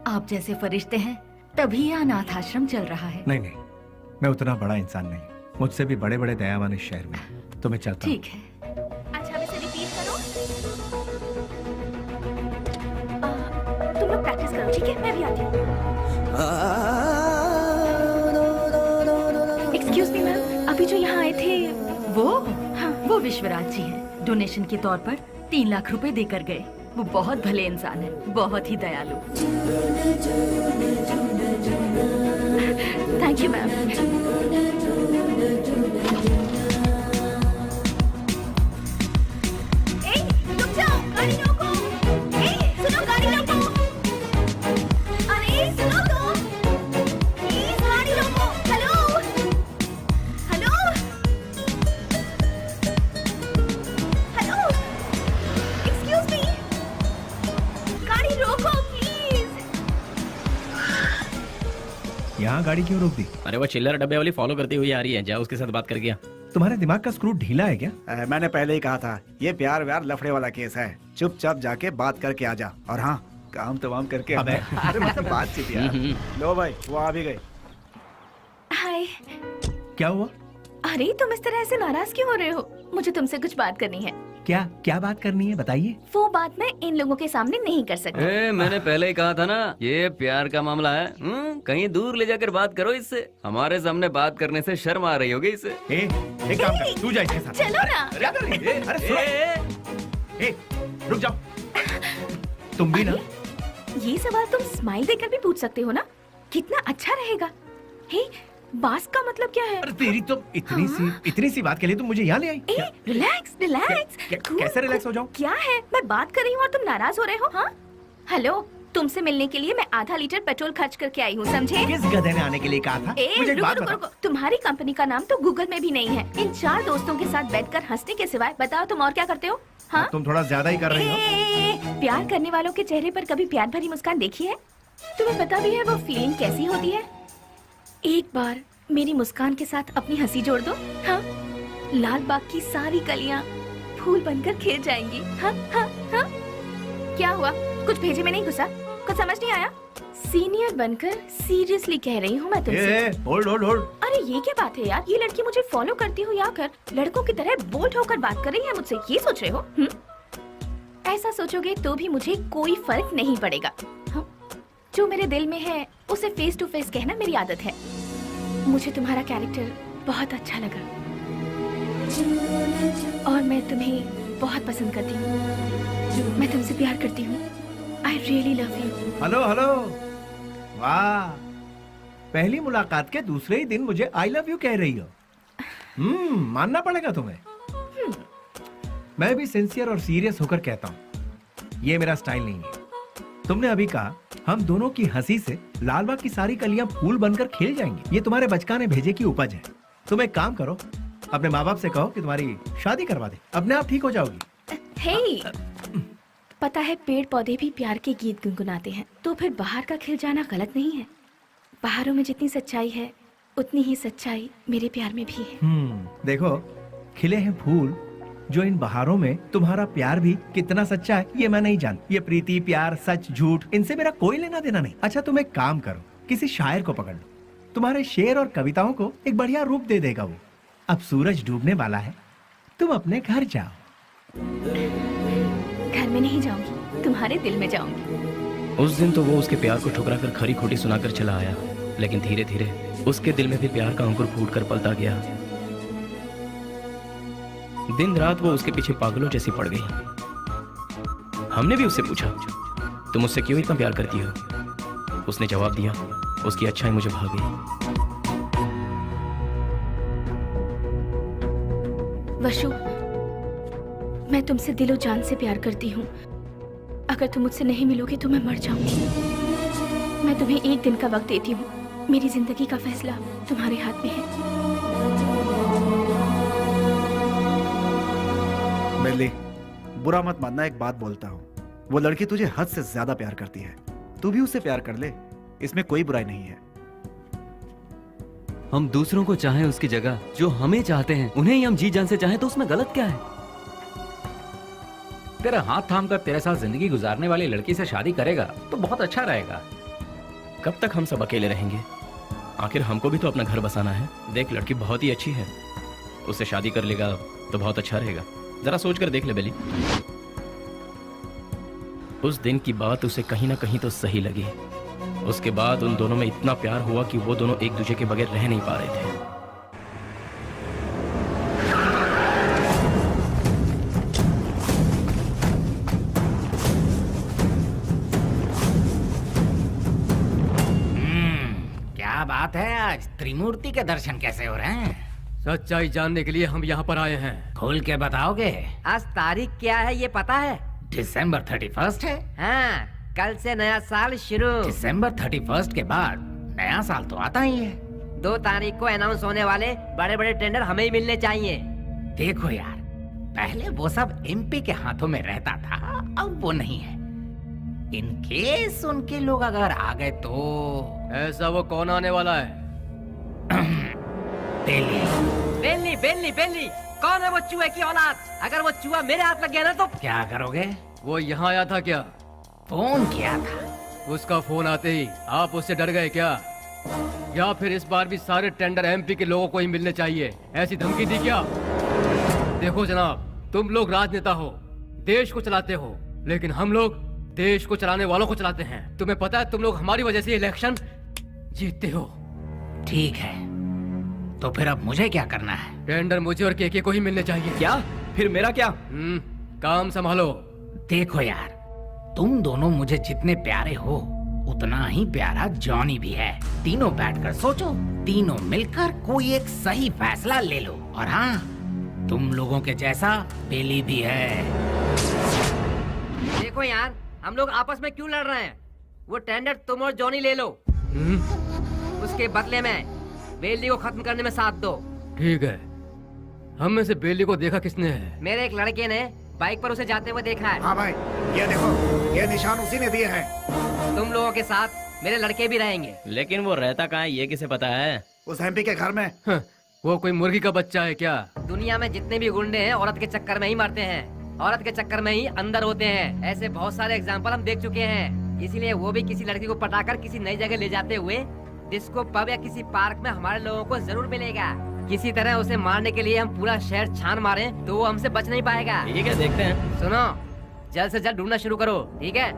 आप जैसे फरिश्ते हैं तभी यह अनाथ आश्रम चल रहा है। नहीं नहीं, मैं उतना बड़ा इंसान नहीं, मुझसे भी बड़े बड़े दयावान इस शहर में। तो मैं चलता हूँ। ठीक है। अच्छा, अब इसे रिपीट करो। तुम लोग प्रैक्टिस करो, ठीक है? मैं भी आती हूँ। एक्सक्यूज मी मैम, अभी जो यहाँ आए थे वो हाँ, वो विश्वराज जी हैं। डोनेशन के तौर पर 3 लाख रुपए देकर गए। वो बहुत भले इंसान है, बहुत ही दयालु। Thank you ma'am. रुक जाओ, गाड़ी रोको। सुनो, गाड़ी रोको। अरे सुनो तो, प्लीज गाड़ी रोको। Hello, hello, hello, excuse me, गाड़ी रोको प्लीज। यहाँ गाड़ी क्यों रोक दी? अरे वो चिल्लर डब्बे वाली फॉलो करती हुई आ रही है, जाओ उसके साथ बात करके आ। तुम्हारे दिमाग का स्क्रू ढीला है क्या? मैंने पहले ही कहा था, ये प्यार व्यार लफड़े वाला केस है। चुपचाप जाके बात करके आ जा, और हाँ, काम तमाम करके अबे। अरे मतलब बातचीत यार। लो भाई, वो आ भी गई। हाय। क्या हुआ? अरे तुम इस तरह से नाराज क्यों हो रहे हो? मुझे तुमसे कुछ बात करनी है। क्या क्या बात करनी है, बताइए। वो बात मैं इन लोगों के सामने नहीं कर सकती। मैंने पहले ही कहा था ना, ये प्यार का मामला है। कहीं दूर ले जाकर बात करो इससे। हमारे सामने बात करने से शर्म आ रही होगी इसे। एक काम कर, तू जा इसके साथ। चलो ना। क्या कर रही है? अरे सुनो। रुक जाओ। तुम भी ना। ये सवाल तुम स्माइल देकर भी पूछ सकते हो ना? कितना अच्छा रहेगा। हे, बास का मतलब क्या है? अरे तेरी तो इतनी सी बात के लिए तुम मुझे यहाँ ले आई। Relax relax. कैसे रिलैक्स हो जाऊं? क्या है, मैं बात कर रही हूँ और तुम नाराज हो रहे हो? हाँ, हेलो, तुमसे मिलने के लिए मैं आधा लीटर पेट्रोल खर्च करके आई हूँ, समझे? किस गधे ने आने के लिए कहा था? मुझे एक बात बताओ। तुम्हारी कंपनी का नाम तो गूगल में भी नहीं है। इन 4 दोस्तों के साथ बैठकर हंसने के सिवाय बताओ तुम और क्या करते हो? हाँ, तुम थोड़ा ज्यादा ही कर रही हो। प्यार करने वालों के चेहरे पर कभी प्यार भरी मुस्कान देखी है? तुम्हें पता भी है वो फीलिंग कैसी होती है? एक बार मेरी मुस्कान के साथ अपनी हंसी जोड़ दो। हाँ, लाल बाग की सारी कलियां फूल बनकर खिल जाएंगी। हाँ हाँ हाँ। क्या हुआ, कुछ भेजे में नहीं घुसा? कुछ समझ नहीं आया? सीनियर बनकर सीरियसली कह रही हूँ मैं तुमसे। Hold hold hold. अरे ये क्या बात है यार, ये लड़की मुझे फॉलो करती हुई आकर लड़कों की तरह बोल्ड होकर बात कर रही है मुझसे, ये सोच रहे हो? ऐसा सोचोगे तो भी मुझे कोई फर्क नहीं पड़ेगा। हाँ? जो मेरे दिल में है उसे फेस टू फेस कहना मेरी आदत है। मुझे तुम्हारा कैरेक्टर बहुत अच्छा लगा और मैं तुम्हें बहुत पसंद करती हूँ। मैं तुमसे प्यार करती हूँ। I really love you. Hello hello, वाह, पहली मुलाकात के दूसरे ही दिन मुझे आई लव यू कह रही हो। मानना पड़ेगा तुम्हें। मैं भी सिंसियर और सीरियस होकर कहता हूँ, ये मेरा स्टाइल नहीं है। तुमने अभी कहा हम दोनों की हंसी से लालबाग की सारी कलियां फूल बनकर खिल जाएंगी। ये तुम्हारे बचकाने भेजे की उपज है। तुम एक काम करो, अपने माँ बाप से कहो कि तुम्हारी शादी करवा दे, अपने आप ठीक हो जाओगी। हे, पता है पेड़ पौधे भी प्यार के गीत गुनगुनाते हैं, तो फिर बाहर का खिल जाना गलत नहीं है। बाहरों में जितनी सच्चाई है उतनी ही सच्चाई मेरे प्यार में भी है। देखो, खिले हैं फूल, जो इन बहारों में तुम्हारा प्यार भी कितना सच्चा है ये मैं नहीं जानती। ये प्रीति, प्यार, सच, झूठ, इनसे मेरा कोई लेना देना नहीं। अच्छा, तुम एक काम करो, किसी शायर को पकड़ लो, तुम्हारे शेर और कविताओं को एक बढ़िया रूप दे देगा वो। अब सूरज डूबने वाला है, तुम अपने घर जाओ। घर में नहीं जाऊंगी, तुम्हारे दिल में जाऊंगी। उस दिन तो वो उसके प्यार को ठुकरा कर खरी खोटी सुनाकर चला आया, लेकिन धीरे धीरे उसके दिल में भी प्यार का अंकुर फूट कर पलता गया। दिन रात वो उसके पीछे पागलों जैसी पड़ गई। हमने भी उससे पूछा, तुम मुझसे क्यों इतना प्यार करती हो? उसने जवाब दिया, उसकी अच्छाई मुझे भा गई। वशु, मैं तुमसे दिलो जान से प्यार करती हूँ। अगर तुम मुझसे नहीं मिलोगे तो मैं मर जाऊंगी। मैं तुम्हें एक दिन का वक्त देती हूँ। मेरी जिंदगी का फैसला तुम्हारे हाथ में है। बेली, बुरा मत मानना, एक बात बोलता हूँ, वो लड़की तुझे हद से ज्यादा प्यार करती है, तू भी उससे प्यार कर ले, इसमें कोई बुराई नहीं है। हम दूसरों को चाहें उसकी जगह जो हमें चाहते हैं उन्हें ही हम जी जान से चाहें तो उसमें गलत क्या है? तेरा हाथ थाम कर तेरे साथ जिंदगी गुजारने वाली लड़की से शादी करेगा तो बहुत अच्छा रहेगा। कब तक हम सब अकेले रहेंगे? आखिर हमको भी तो अपना घर बसाना है। देख, लड़की बहुत ही अच्छी है, उससे शादी कर लेगा तो बहुत अच्छा रहेगा। जरा सोच कर देख ले बेली। उस दिन की बात उसे कहीं ना कहीं तो सही लगी। उसके बाद उन दोनों में इतना प्यार हुआ कि वो दोनों एक दूसरे के बगैर रह नहीं पा रहे थे। क्या बात है, आज त्रिमूर्ति के दर्शन कैसे हो रहे हैं? सच्चाई जानने के लिए हम यहाँ पर आए हैं। खोल के बताओगे? आज तारीख क्या है ये पता है? दिसंबर 31 है। हाँ, कल से नया साल शुरू। दिसंबर 31 के बाद नया साल तो आता ही है। 2 तारीख को अनाउंस होने वाले बड़े बड़े टेंडर हमें ही मिलने चाहिए। देखो यार, पहले वो सब एमपी के हाथों में रहता था, अब वो नहीं है। इन केस उनके लोग अगर आ गए तो ऐसा वो कौन आने वाला है? बेली। बेली बेली बेली, कौन है वो चूहे की औलाद? अगर वो चूहा मेरे हाथ लग गया ना तो क्या करोगे? वो यहाँ आया था क्या? फोन किया था। उसका फोन आते ही आप उससे डर गए क्या? या फिर इस बार भी सारे टेंडर एमपी के लोगों को ही मिलने चाहिए, ऐसी धमकी दी क्या? देखो जनाब, तुम लोग राजनेता हो, देश को चलाते हो, लेकिन हम लोग देश को चलाने वालों को चलाते हैं। तुम्हें पता है तुम लोग हमारी वजह से इलेक्शन जीतते हो। ठीक है, तो फिर अब मुझे क्या करना है? टेंडर मुझे और केके को ही मिलने चाहिए। क्या? फिर मेरा क्या? काम संभालो। देखो यार, तुम दोनों मुझे जितने प्यारे हो उतना ही प्यारा जॉनी भी है। तीनों बैठकर सोचो, तीनों मिलकर कोई एक सही फैसला ले लो। और हाँ, तुम लोगों के जैसा बेली भी है। देखो यार, हम लोग आपस में क्यों लड़ रहे हैं? वो टेंडर तुम और जॉनी ले लो, उसके बदले में बेली को खत्म करने में साथ दो। ठीक है। हम में से बेली को देखा किसने है? मेरे एक लड़के ने बाइक पर उसे जाते हुए देखा है। हाँ भाई, ये देखो, ये निशान उसी ने दिए हैं। तुम लोगों के साथ मेरे लड़के भी रहेंगे। लेकिन वो रहता कहाँ है ये किसे पता है? उस एमपी के घर में। वो कोई मुर्गी का बच्चा है क्या? दुनिया में जितने भी गुंडे हैं औरत के चक्कर में ही मरते हैं, औरत के चक्कर में ही अंदर होते हैं। ऐसे बहुत सारे एग्जाम्पल हम देख चुके हैं। इसीलिए वो भी किसी लड़की को पटाकर किसी नई जगह ले जाते हुए डिस्को पब या किसी पार्क में हमारे लोगों को जरूर मिलेगा। किसी तरह उसे मारने के लिए हम पूरा शहर छान मारे तो वो हमसे बच नहीं पाएगा। ठीक है, देखते हैं। सुनो, जल्द से जल्द ढूंढना शुरू करो, ठीक है?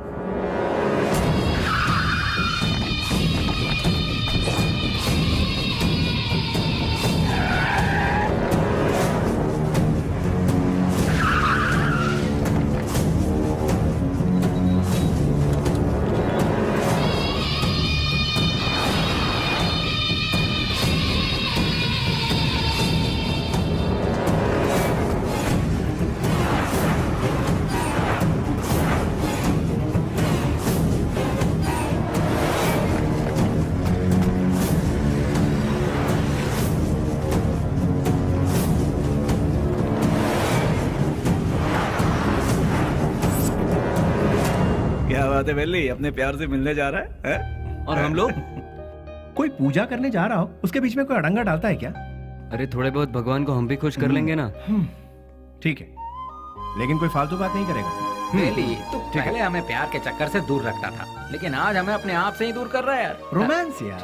बात है बेली, अपने प्यार से मिलने जा रहा है? और हम लोग कोई पूजा करने जा रहा हो, उसके बीच में कोई अड़ंगा डालता है क्या? अरे थोड़े बहुत भगवान को हम भी खुश कर लेंगे ना। ठीक है, लेकिन कोई फालतू बात नहीं करेगा। बेली, तू पहले हमें प्यार के चक्कर से दूर रखता था, लेकिन आज हमें अपने आप से ही दूर कर रहा है यार। रोमांस यार।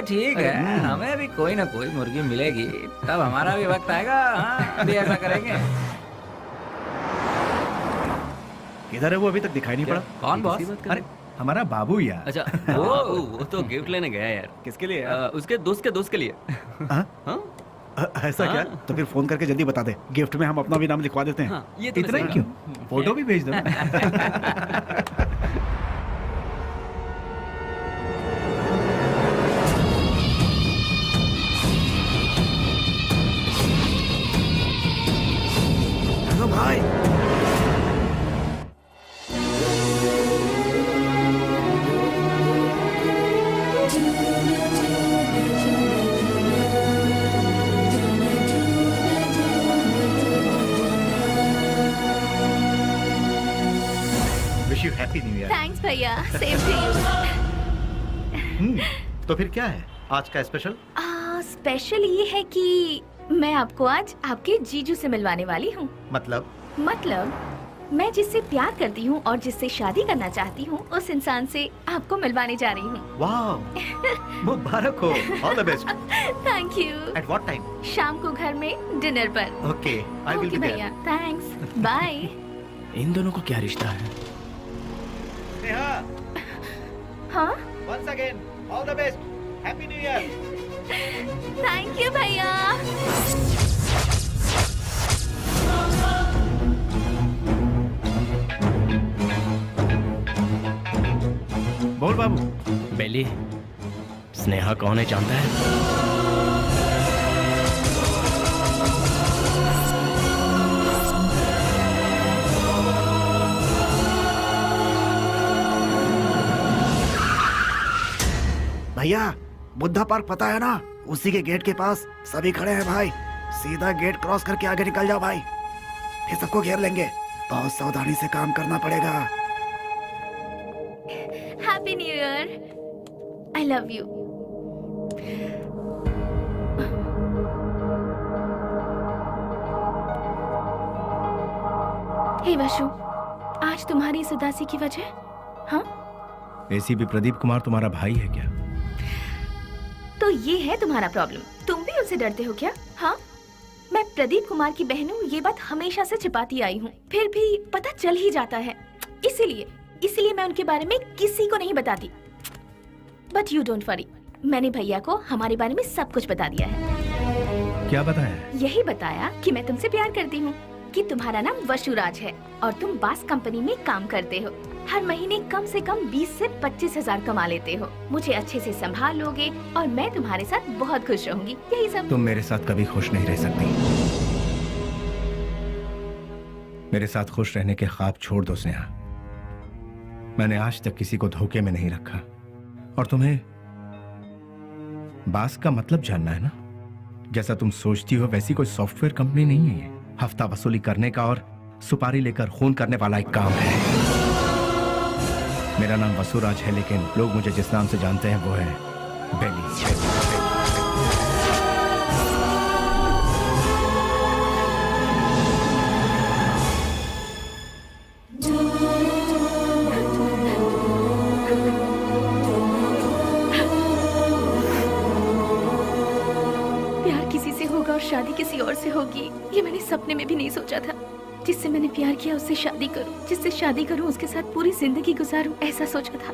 ठीक है, हमें भी कोई ना कोई मुर्गी मिलेगी, तब हमारा भी वक्त आएगा। हाँ, अभी ऐसा करेंगे। किधर है वो? अभी तक दिखाई नहीं पड़ा। कौन बॉस? अरे हमारा बाबू यार। अच्छा, वो तो गिफ्ट लेने गया यार। किसके लिए? उसके दोस्त के लिए। ऐसा क्या? तो फिर फोन करके जल्दी बता दे, गिफ्ट में हम अपना भी नाम लिखवा देते हैं। ये तो इतना ही क्यों, फोटो भी भेज दो। हेलो भाई। भैया, सेम टू यू। तो फिर क्या है आज का स्पेशल? स्पेशल ये है कि मैं आपको आज आपके जीजू से मिलवाने वाली हूँ। मतलब मैं जिससे प्यार करती हूँ और जिससे शादी करना चाहती हूँ, उस इंसान से आपको मिलवाने जा रही हूँ। वाह, मुबारक हो, all the best. Thank you. At what time? शाम को घर में डिनर पर। Okay, I will okay be भैया, देयर। Thanks, bye. इन दोनों का क्या रिश्ता है? नेहा, हाँ, once again all the best, happy new year. Thank you भैया। बोल बाबू। बेली, स्नेहा कौन है जानता है? भैया, बुद्धा पार्क पता है ना? उसी के गेट के पास सभी खड़े हैं भाई। सीधा गेट क्रॉस करके आगे निकल जाओ भाई, फिर सबको घेर लेंगे। बहुत सावधानी से काम करना पड़ेगा। Happy new year. I love you. Hey Vashu, आज तुम्हारी इस उदासी की वजह? हाँ, एसीपी प्रदीप कुमार तुम्हारा भाई है क्या? तो ये है तुम्हारा प्रॉब्लम। तुम भी उनसे डरते हो क्या? हाँ, मैं प्रदीप कुमार की बहन हूँ, ये बात हमेशा से छिपाती आई हूँ, फिर भी पता चल ही जाता है। इसीलिए मैं उनके बारे में किसी को नहीं बताती। बट यू डोंट वरी, मैंने भैया को हमारे बारे में सब कुछ बता दिया है। क्या बताया? यही बताया कि मैं तुमसे प्यार करती हूँ, कि तुम्हारा नाम वशुराज है और तुम बास कंपनी में काम करते हो। हर महीने कम से कम 20 से 25 हजार कमा लेते हो। मुझे अच्छे से संभाल लोगे और मैं तुम्हारे साथ बहुत खुश रहूंगी। यही सब। तुम मेरे साथ कभी खुश नहीं रह सकती। मेरे साथ खुश रहने के ख्वाब छोड़ दो स्नेहा। मैंने आज तक किसी को धोखे में नहीं रखा। और तुम्हें बास का मतलब जानना है ना? जैसा तुम सोचती हो वैसी कोई सॉफ्टवेयर कंपनी नहीं है ये। हफ्ता वसूली करने का और सुपारी लेकर खून करने वाला एक काम है। मेरा नाम वसुराज है, लेकिन लोग मुझे जिस नाम से जानते हैं वो है बेली। प्यार किसी से होगा और शादी किसी और से होगी, ये मैंने सपने में भी नहीं सोचा था। जिससे मैंने प्यार किया उससे शादी करूं, जिससे शादी करूं उसके साथ पूरी जिंदगी गुजारूं, ऐसा सोचा था।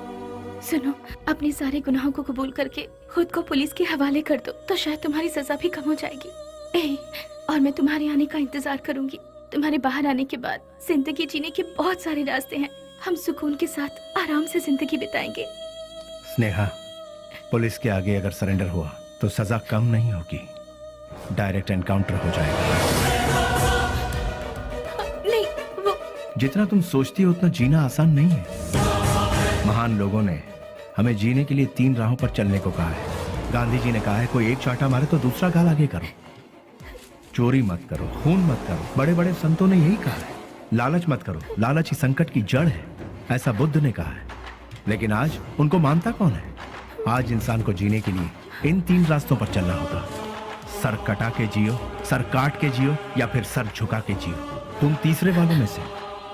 सुनो, अपने सारे गुनाहों को कबूल करके खुद को पुलिस के हवाले कर दो, तो शायद तुम्हारी सजा भी कम हो जाएगी। और मैं तुम्हारे आने का इंतजार करूंगी। तुम्हारे बाहर आने के बाद जिंदगी जीने के बहुत सारे रास्ते हैं। हम सुकून के साथ आराम से जिंदगी बिताएंगे। स्नेहा, पुलिस के आगे अगर सरेंडर हुआ तो सजा कम नहीं होगी, डायरेक्ट एनकाउंटर हो जाएगा। नहीं, वो जितना तुम सोचती हो उतना जीना आसान नहीं है। महान लोगों ने हमें जीने के लिए 3 राहों पर चलने को कहा है। गांधी जी ने कहा है, कोई एक चांटा मारे तो दूसरा गाल आगे करो, चोरी मत करो, खून मत करो। बड़े बड़े संतों ने यही कहा है। लालच मत करो, लालच ही संकट की जड़ है, ऐसा बुद्ध ने कहा है। लेकिन आज उनको मानता कौन है? आज इंसान को जीने के लिए इन 3 रास्तों पर चलना होगा। सर कटा के जियो, सर काट के जियो, या फिर सर झुका के जियो। तुम तीसरे वालों में से,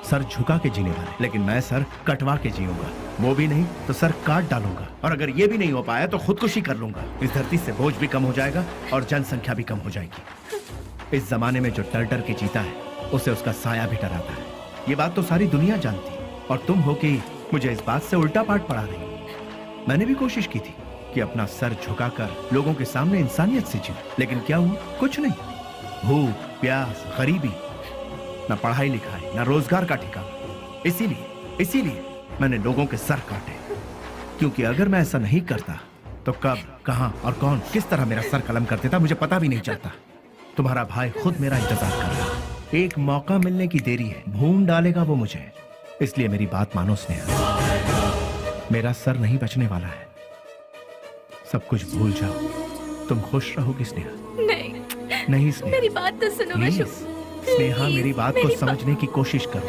सर झुका के जीने वाले। लेकिन मैं सर कटवा के जीऊंगा, वो भी नहीं तो सर काट डालूंगा। और अगर ये भी नहीं हो पाया तो खुदकुशी कर लूंगा। इस धरती से बोझ भी कम हो जाएगा और जनसंख्या भी कम हो जाएगी। इस जमाने में जो डर डर के जीता है उसे उसका साया भी डराता है। ये बात तो सारी दुनिया जानती, और तुम हो कि मुझे इस बात से उल्टा पाठ पढ़ा रही। मैंने भी कोशिश की थी कि अपना सर झुकाकर लोगों के सामने इंसानियत से जीऊं, लेकिन क्या हुआ? कुछ नहीं। भूख, प्यास, गरीबी, न पढ़ाई लिखाई, न रोजगार का ठिकाना। इसीलिए मैंने लोगों के सर काटे, क्योंकि अगर मैं ऐसा नहीं करता तो कब, कहां और कौन किस तरह मेरा सर कलम कर देता मुझे पता भी नहीं चलता। तुम्हारा भाई खुद मेरा इंतजार कर रहा है। एक मौका मिलने की देरी है, भून डालेगा वो मुझे। इसलिए मेरी बात मानो स्नेहा, मेरा सर नहीं बचने वाला है। सब कुछ भूल जाओ, तुम खुश रहोगी स्नेहा। नहीं स्नेहा, मेरी बात तो सुनो Please, वशु। स्नेहा, मेरी बात को समझने की कोशिश करो।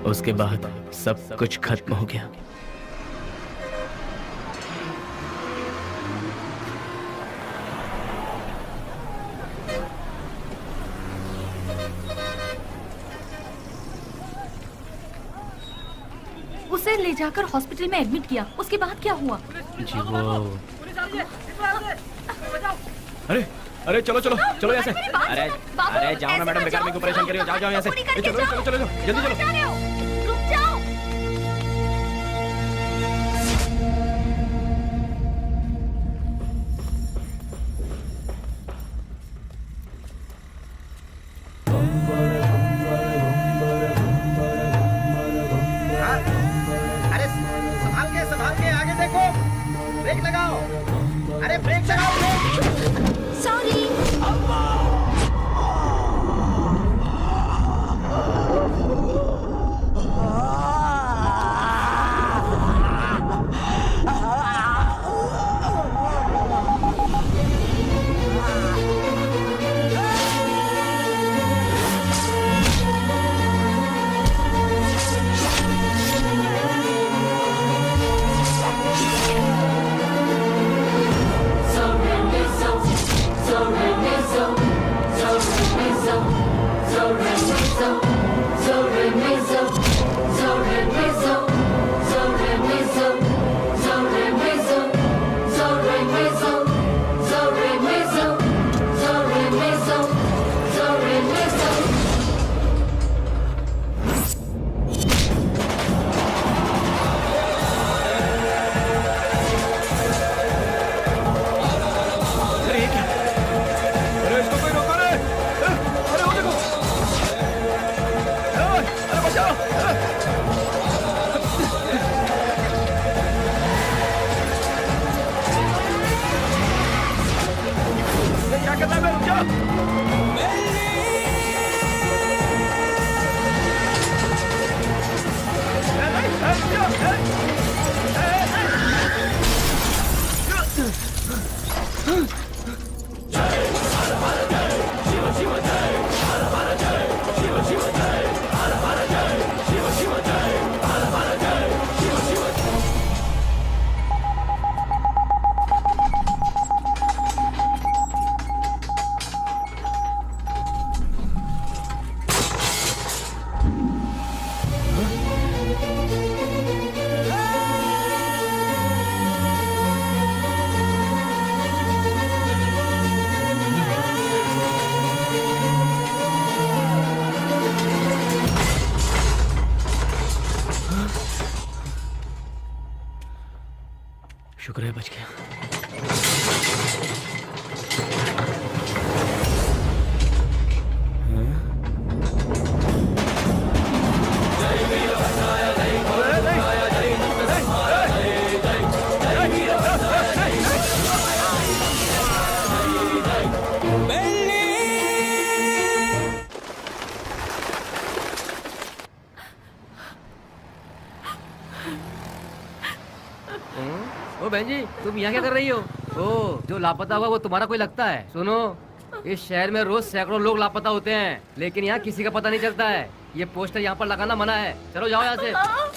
उसके बाद सब कुछ खत्म हो गया। उसे ले जाकर हॉस्पिटल में एडमिट किया, उसके बाद क्या हुआ? जी वो अरे अरे चलो चलो चलो यहाँ से। अरे अरे जाओ ना मैडम, बेकार मेरे को परेशान करियो। जाओ जाओ यहाँ से। चलो चलो चलो जल्दी चलो। रुक जाओ। अरे संभाल के आगे देखो, ब्रेक लगाओ। अरे ब्रेक लगाओ। सॉरी। शुक्र है बच गया। ओ बहन जी, तुम यहाँ क्या कर रही हो? ओ, जो लापता हुआ वो तुम्हारा कोई लगता है? सुनो, इस शहर में रोज सैकड़ों लोग लापता होते हैं, लेकिन यहाँ किसी का पता नहीं चलता है। ये पोस्टर यहाँ पर लगाना मना है। चलो जाओ यहाँ से।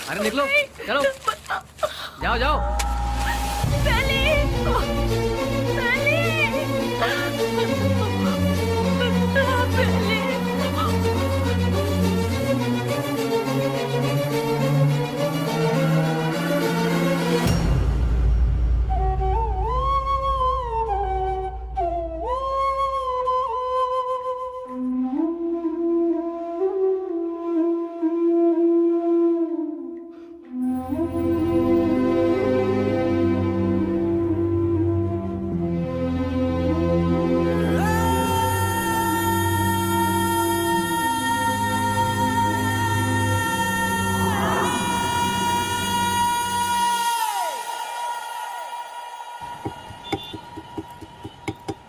अरे निकलो, चलो जाओ जाओ।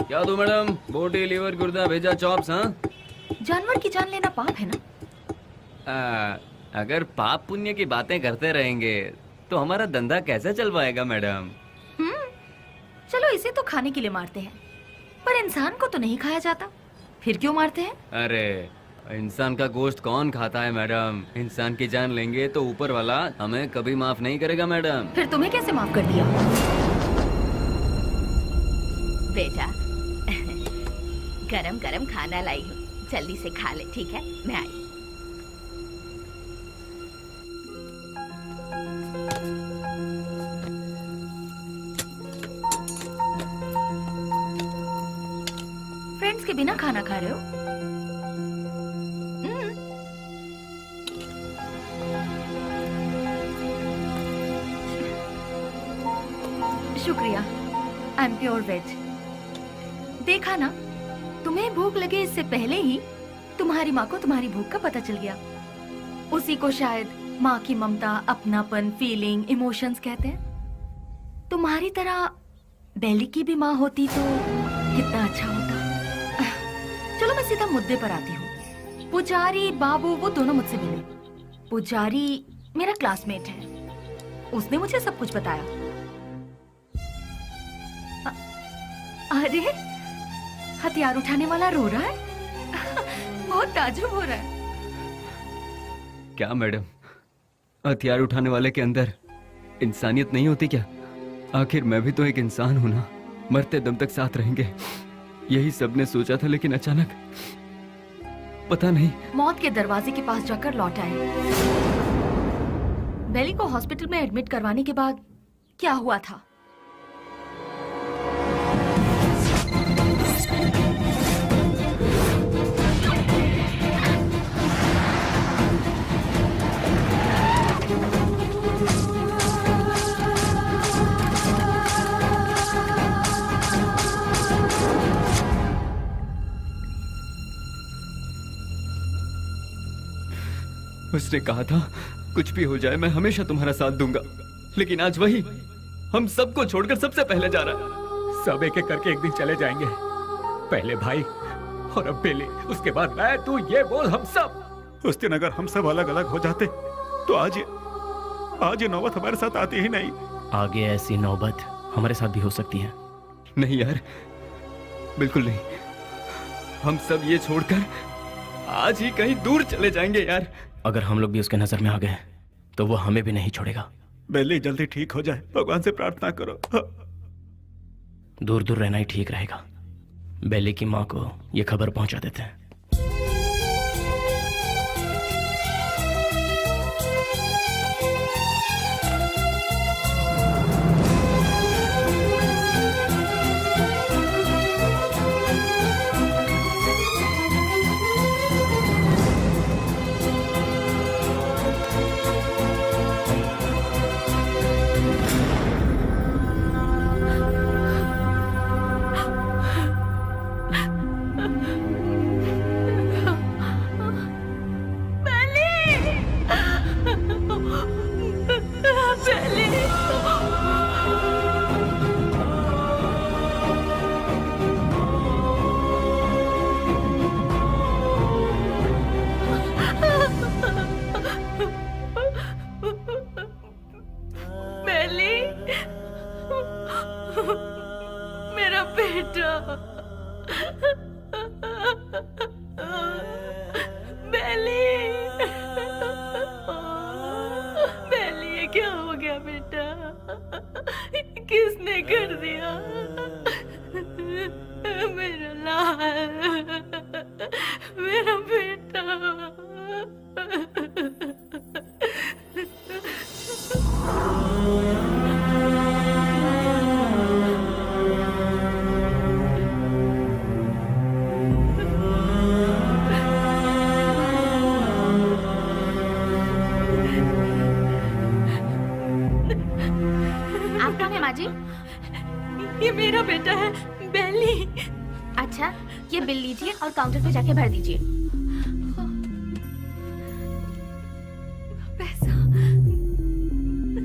क्या दो मैडम? बोटी, लीवर, गुर्दा, भेजा, चॉप्स? हाँ, जानवर की जान लेना पाप है ना? अगर पाप पुण्य की बातें करते रहेंगे तो हमारा धंधा कैसे चल पाएगा मैडम? चलो इसे तो खाने के लिए मारते हैं, पर इंसान को तो नहीं खाया जाता, फिर क्यों मारते हैं? अरे इंसान का गोश्त कौन खाता है मैडम? इंसान की जान लेंगे तो ऊपर वाला हमें कभी माफ नहीं करेगा मैडम। फिर तुम्हें कैसे माफ कर दिया? बेटा, गरम गरम खाना लाई हूँ, जल्दी से खा ले, ठीक है? मैं आई। फ्रेंड्स के बिना खाना खा रहे हो? शुक्रिया, आई एम प्योर वेज। देखा ना, तुम्हें भूख लगे इससे पहले ही तुम्हारी माँ को तुम्हारी भूख का पता चल गया। उसी को शायद माँ की ममता, अपनापन, फीलिंग, इमोशंस कहते हैं। तुम्हारी तरह बेली की भी माँ होती तो कितना अच्छा होता। चलो मैं सीधा मुद्दे पर आती हूँ। पुजारी बाबू वो दोनों मुझसे मिले। पुजारी मेरा क्लासमेट है, उसने मुझे सब कुछ बताया। अरे हथियार उठाने वाला रो रहा है। बहुत ताज्जुब हो रहा है। क्या मैडम, हथियार उठाने वाले के अंदर इंसानियत नहीं होती क्या? आखिर मैं भी तो एक इंसान हूं ना, मरते दम तक साथ रहेंगे, यही सबने सोचा था, लेकिन अचानक पता नहीं। मौत के दरवाजे के पास जाकर लौट आए। बेली को हॉस्पिटल में एडमिट करवाने के बाद क्या हुआ था? उसने कहा था कुछ भी हो जाए मैं हमेशा तुम्हारा साथ दूंगा, लेकिन आज वही हम सबको छोड़कर सबसे पहले जा रहा है। सब एक एक करके एक दिन चले जाएंगे। पहले भाई और अब बेली, उसके बाद मैं, तू, ये बोल हम सब। उस दिन अगर हम सब अलग अलग हो जाते तो आज ये नौबत हमारे साथ आती ही नहीं। आगे ऐसी नौबत हमारे साथ भी हो सकती है। नहीं यार, बिल्कुल नहीं। हम सब ये छोड़कर आज ही कहीं दूर चले जाएंगे यार। अगर हम लोग भी उसके नजर में आ गए तो वो हमें भी नहीं छोड़ेगा। बेली जल्दी ठीक हो जाए, भगवान से प्रार्थना करो। दूर दूर रहना ही ठीक रहेगा। बेली की माँ को ये खबर पहुंचा देते हैं। दिया बेटा? किसने कर दिया? मेरा लाल, मेरा बेटा। आप कौन है माँ जी? ये मेरा बेटा है, बेली। अच्छा, ये बिल लीजिए और काउंटर पे जाके भर दीजिए। पैसा।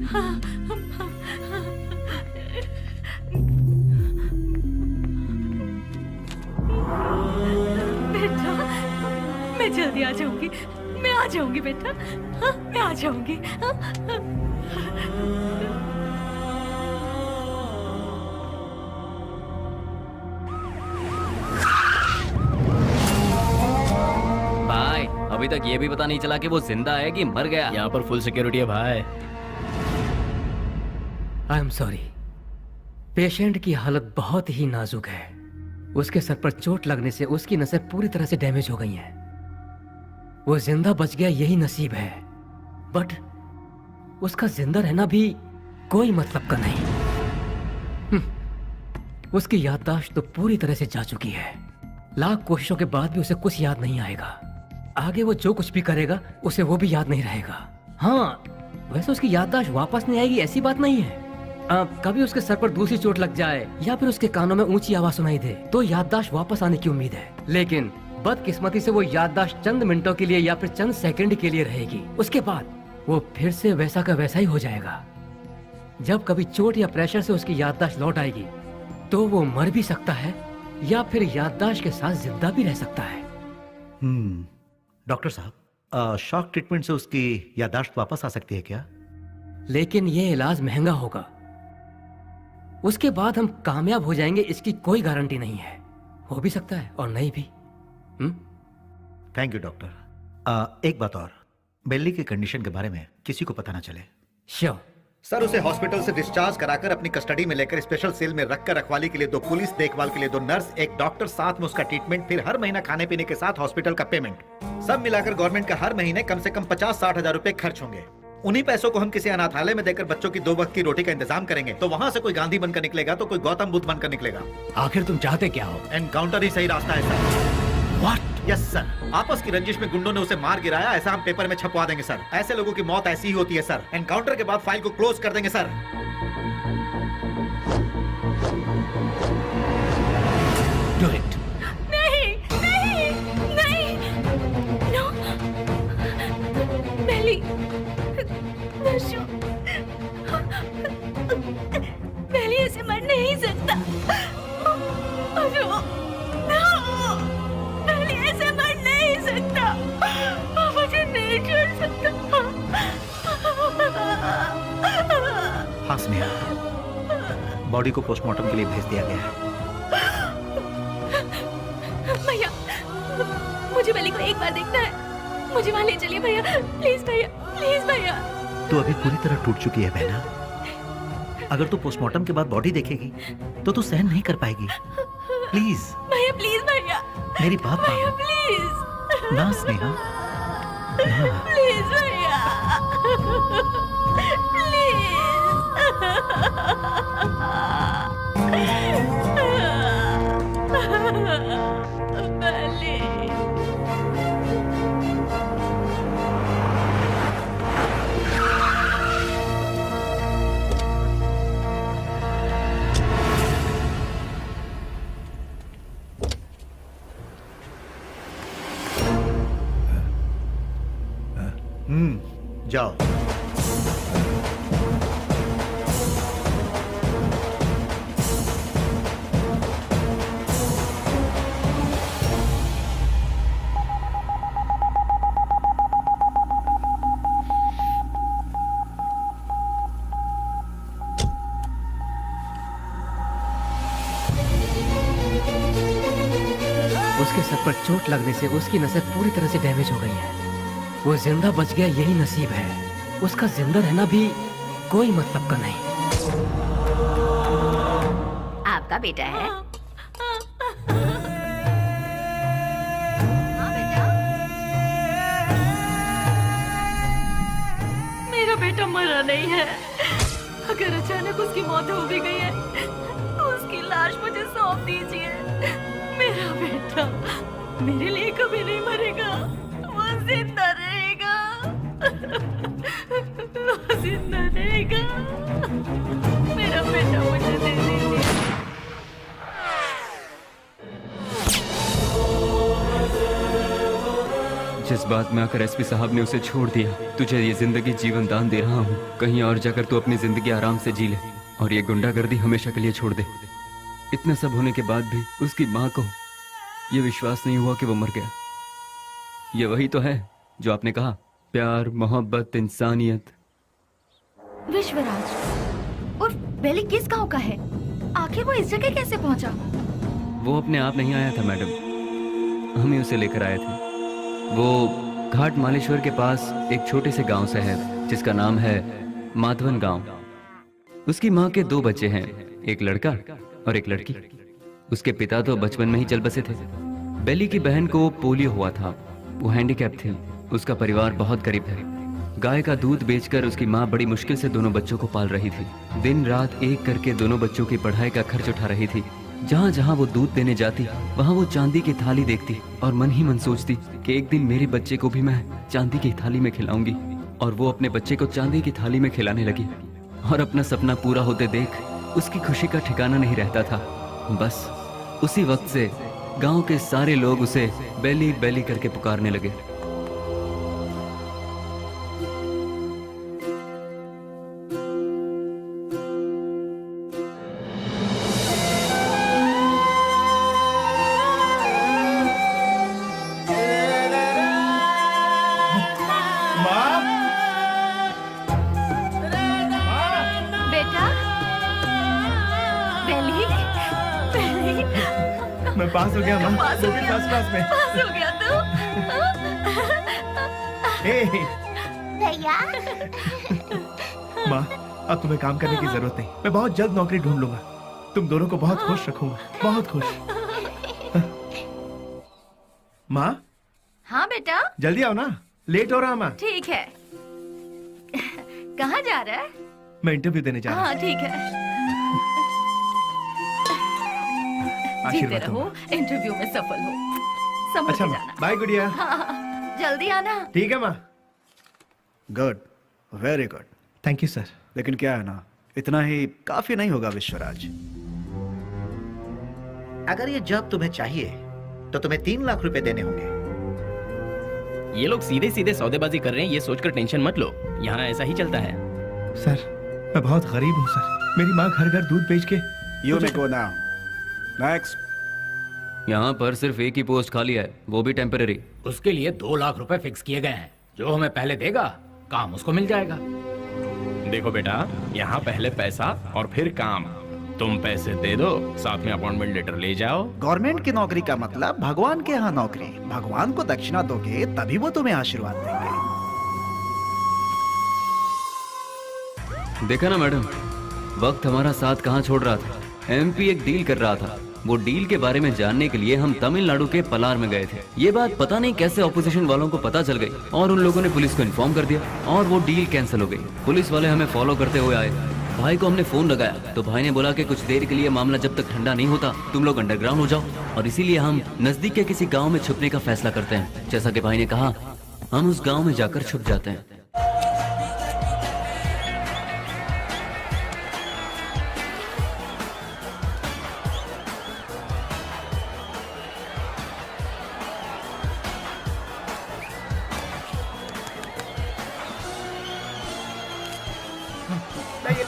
हाँ, बेटा, मैं जल्दी आ जाऊंगी। मैं आ जाऊंगी बेटा। हाँ, मैं आ जाऊंगी। भाई अभी तक ये भी पता नहीं चला कि वो जिंदा है कि मर गया। यहाँ पर फुल सिक्योरिटी है भाई। आई एम सॉरी, पेशेंट की हालत बहुत ही नाजुक है। उसके सर पर चोट लगने से उसकी नसें पूरी तरह से डैमेज हो गई हैं। वो जिंदा बच गया यही नसीब है, बट उसका जिंदा रहना भी कोई मतलब का नहीं। उसकी याददाश्त तो पूरी तरह से जा चुकी है। लाख कोशिशों के बाद भी उसे कुछ याद नहीं आएगा। आगे वो जो कुछ भी करेगा उसे वो भी याद नहीं रहेगा। हाँ, वैसे उसकी याददाश्त वापस नहीं आएगी ऐसी बात नहीं है। कभी उसके सर पर दूसरी चोट लग जाए या फिर उसके कानों में ऊंची आवाज सुनाई दे तो याददाश्त वापस आने की उम्मीद है, लेकिन बदकिस्मती से वो याददाश्त चंद मिनटों के लिए या फिर चंद सेकंड के लिए रहेगी। उसके बाद वो फिर से वैसा का वैसा ही हो जाएगा। जब कभी चोट या प्रेशर से उसकी याददाश्त लौट आएगी तो वो मर भी सकता है या फिर याददाश्त के साथ जिंदा भी रह सकता है। डॉक्टर साहब, शॉक ट्रीटमेंट से उसकी याददाश्त वापस आ सकती है क्या? लेकिन ये इलाज महंगा होगा। उसके बाद हम कामयाब हो जाएंगे इसकी कोई गारंटी नहीं है। हो भी सकता है और नहीं भी। Thank you doctor. एक बात और, बेली की कंडीशन के बारे में किसी को पता ना चले। श्योर सर, उसे हॉस्पिटल से डिस्चार्ज कराकर अपनी कस्टडी में लेकर स्पेशल सेल में रखकर रखवाली के लिए 2 पुलिस, देखभाल के लिए 2 नर्स, एक डॉक्टर, साथ में उसका ट्रीटमेंट, फिर हर महीना खाने पीने के साथ हॉस्पिटल का पेमेंट, सब मिलाकर गवर्नमेंट का हर महीने कम से कम 50-60 हजार रुपए खर्च होंगे। उन्हीं पैसों को हम किसी अनाथालय में देकर बच्चों की 2 वक्त की रोटी का इंतजाम करेंगे तो वहां से कोई गांधी बनकर निकलेगा तो कोई गौतम बुद्ध बनकर निकलेगा। आखिर तुम चाहते क्या हो? एनकाउंटर ही सही रास्ता है सर। What? यस सर, आपस की रंजिश में गुंडों ने उसे मार गिराया, ऐसा हम पेपर में छपवा देंगे सर। ऐसे लोगों की मौत ऐसी ही होती है सर। एनकाउंटर के बाद फाइल को क्लोज कर देंगे सर। Do it. नहीं, नहीं, नहीं, नो, बेली, नशो, बेली ऐसे मर नहीं सकता। अशो, नो, बेली ऐसे मर नहीं सकता। मुझे नहीं छोड़ सकता। हाँ स्नेहा, बॉडी को पोस्टमार्टम के लिए भेज दिया गया है। भैया, मुझे बेली को एक बार देखना है। मुझे वहाँ ले चलिए भैया, प्लीज भैया, प्लीज भैया। तू अभी पूरी तरह टूट चुकी है बहना। अगर तू पोस्टमार्टम के बाद बॉडी देखेगी तो तू सहन नहीं कर पाएगी। प्लीज भैया, प्लीज भैया, मेरी बात भैया, मान। प्लीज ना स्नेहा, ना। प्लीज भैया, जाओ। उसके सर पर चोट लगने से उसकी नसें पूरी तरह से डैमेज हो गई है। वो जिंदा बच गया यही नसीब है। उसका जिंदा रहना भी कोई मतलब का नहीं। आपका बेटा है? हाँ बेटा। मेरा बेटा मरा नहीं है। अगर अचानक उसकी मौत हो भी गई है तो उसकी लाश मुझे सौंप दीजिए। मेरा बेटा मेरे लिए कभी नहीं मरेगा, वो जिंदा रहेगा। वो जिंदा रहेगा। मेरा बेटा मुझे दे दीजिए। जिस बात में आकर एसपी साहब ने उसे छोड़ दिया, तुझे ये जिंदगी जीवन दान दे रहा हूँ। कहीं और जाकर तू अपनी जिंदगी आराम से जी ले और ये गुंडागर्दी हमेशा के लिए छोड़ दे। इतना सब होने के बाद भी उसकी माँ को ये विश्वास नहीं हुआ कि वो मर गया। ये वही तो है जो आपने कहा, प्यार, मोहब्बत, इंसानियत। विश्वराज और बेली किस गांव का है? आखिर वो इस जगह कैसे पहुंचा? वो अपने आप नहीं आया था मैडम, हम ही उसे लेकर आए थे। वो घाट मालेश्वर के पास एक छोटे से गांव से है जिसका नाम है माधवन गांव। उसकी माँ के 2 बच्चे हैं, एक लड़का और एक लड़की। उसके पिता तो बचपन में ही चल बसे थे। बेली की बहन को पोलियो हुआ था, वो हैंडीकैप थी। उसका परिवार बहुत गरीब है। गाय का दूध बेचकर उसकी माँ बड़ी मुश्किल से दोनों बच्चों को पाल रही थी। दिन रात एक करके दोनों बच्चों की पढ़ाई का खर्च उठा रही थी। जहाँ जहाँ वो दूध देने जाती वहाँ वो चांदी की थाली देखती और मन ही मन सोचती कि एक दिन मेरे बच्चे को भी मैं चांदी की थाली में खिलाऊंगी। और वो अपने बच्चे को चांदी की थाली में खिलाने लगी और अपना सपना पूरा होते देख उसकी खुशी का ठिकाना नहीं रहता था। बस उसी वक्त से गांव के सारे लोग उसे बेली बेली करके पुकारने लगे। मैं पास हो गया माँ, वो भी फर्स्ट क्लास में। पास हो गया तू? भैया। माँ, अब तुम्हें काम करने की जरूरत नहीं। मैं बहुत जल्द नौकरी ढूंढ लूंगा। तुम दोनों को बहुत खुश रखूंगा, बहुत खुश। माँ? हाँ बेटा। जल्दी आओ ना, लेट हो रहा माँ। ठीक है। कहाँ जा रहा है? मैं इंटरव्यू देने जा रहा हूँ। हाँ ठीक है। जीते आशीर्वाद रहो, दो। इंटरव्यू में सफल हो। समझ अच्छा के माँ, जाना। बाय गुड़िया। हाँ, जल्दी आना। ठीक है माँ। Good, very good. Thank you sir. लेकिन क्या है ना, इतना ही काफी नहीं होगा विश्वराज। अगर ये जॉब तुम्हें चाहिए तो तुम्हें 3 लाख रुपए देने होंगे। ये लोग सीधे सीधे सौदेबाजी कर रहे हैं, ये सोचकर टेंशन मत लो। यहाँ ऐसा ही चलता है। सर, मैं बहुत गरीब हूँ सर। मेरी माँ घर घर दूध बेच के। You may go now. Next. यहाँ पर सिर्फ एक ही पोस्ट खाली है, वो भी टेम्पररी। उसके लिए 2 लाख रुपए फिक्स किए गए हैं। जो हमें पहले देगा काम उसको मिल जाएगा। देखो बेटा, यहाँ पहले पैसा और फिर काम। तुम पैसे दे दो, साथ में अपॉइंटमेंट लेटर ले जाओ। गवर्नमेंट की नौकरी का मतलब भगवान के यहाँ नौकरी। भगवान को दक्षिणा दोगे तभी वो तुम्हें आशीर्वाद देंगे। देखा ना मैडम, वक्त हमारा साथ कहाँ छोड़ रहा था। एमपी एक डील कर रहा था। वो डील के बारे में जानने के लिए हम तमिलनाडु के पलार में गए थे। ये बात पता नहीं कैसे ऑपोजिशन वालों को पता चल गई और उन लोगों ने पुलिस को इन्फॉर्म कर दिया और वो डील कैंसिल हो गई। पुलिस वाले हमें फॉलो करते हुए आए। भाई को हमने फोन लगाया तो भाई ने बोला कि कुछ देर के लिए मामला जब तक ठंडा नहीं होता तुम लोग अंडरग्राउंड हो जाओ, और इसीलिए हम नजदीक के किसी गाँव में छुपने का फैसला करते हैं। जैसा कि भाई ने कहा, हम उस गाँव में जाकर छुप जाते हैं।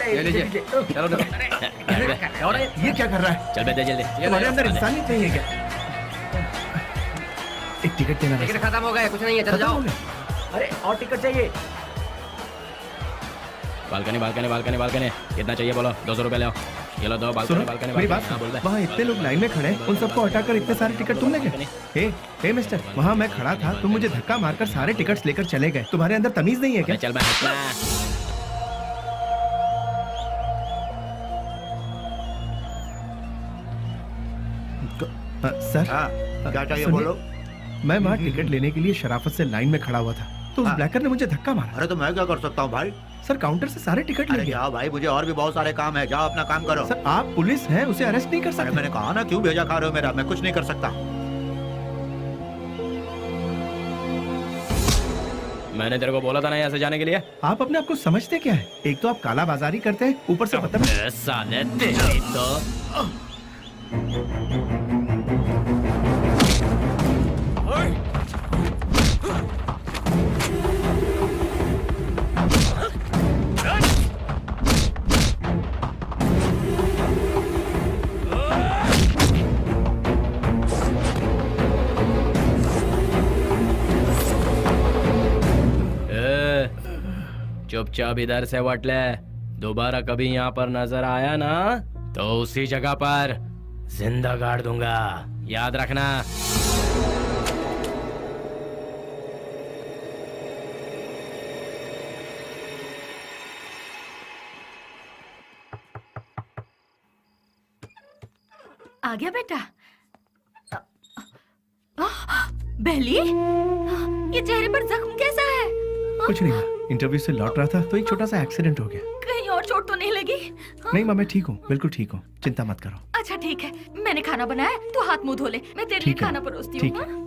ले लीजिए। चलो ये क्या कर रहा है? चल बेटा जल्दी। तुम्हारे अंदर इंसानियत नहीं है क्या? एक टिकट देना। टिकट खत्म हो गया, कुछ नहीं है, चलो खत्म हो जाओ। गया? अरे और टिकट चाहिए। बालकनी बालकनी बालकनी बालकनी कितना चाहिए बोलो? 200 रुपए ले आओ। ये लो दो बालकनी सुनो, बालकनी मेरी बात हाँ, बोल सुनो। बे। वहाँ इतने लोग लाइन में खड़े हैं, उन सबको हटाकर इतने सारे टिकट तुमने क्या? हे मिस्टर, वहाँ मैं खड़ा था, तुम मुझे धक्का मारकर सारे टिकट्स लेकर चले गए। तुम्हारे अंदर तमीज नहीं है क्या? चल मैं सर हाँ क्या चाहिए सुनिए, बोलो। मैं वहाँ टिकट लेने के लिए शराफत से लाइन में खड़ा हुआ था तो उस हाँ। ब्लैकर ने मुझे धक्का मारा। अरे तो मैं क्या कर सकता हूँ भाई। सर काउंटर से सारे टिकट ले अरे गया। जाओ भाई, मुझे और भी बहुत सारे काम है, जाओ अपना काम करो। सर आप पुलिस हैं, उसे अरेस्ट नहीं कर अरे सकते। मैंने कहा ना, क्यों भेजा खा रहे हो मेरा, मैं कुछ नहीं कर सकता। मैंने तेरे को बोला था ना यहाँ से जाने के लिए। आप अपने आप को समझते क्या है? एक तो आप काला बाजारी करते हैं, ऊपर से बदतमीज। ए, साले तेरी तो चुपचाप इधर से वट ले। दोबारा कभी यहाँ पर नजर आया ना तो उसी जगह पर जिंदा गाड़ दूंगा, याद रखना। आ गया बेटा। बेली, ये चेहरे पर जख्म कैसा है? कुछ नहीं माँ, इंटरव्यू से लौट रहा था तो एक छोटा सा एक्सीडेंट हो गया। कहीं और चोट तो नहीं लगी? नहीं माँ, मैं ठीक हूँ, बिल्कुल ठीक हूँ, चिंता मत करो। अच्छा ठीक है, मैंने खाना बनाया, तू हाथ मुंह धो ले, मैं तेरे लिए ठीक है, खाना परोसती ठीक हूँ।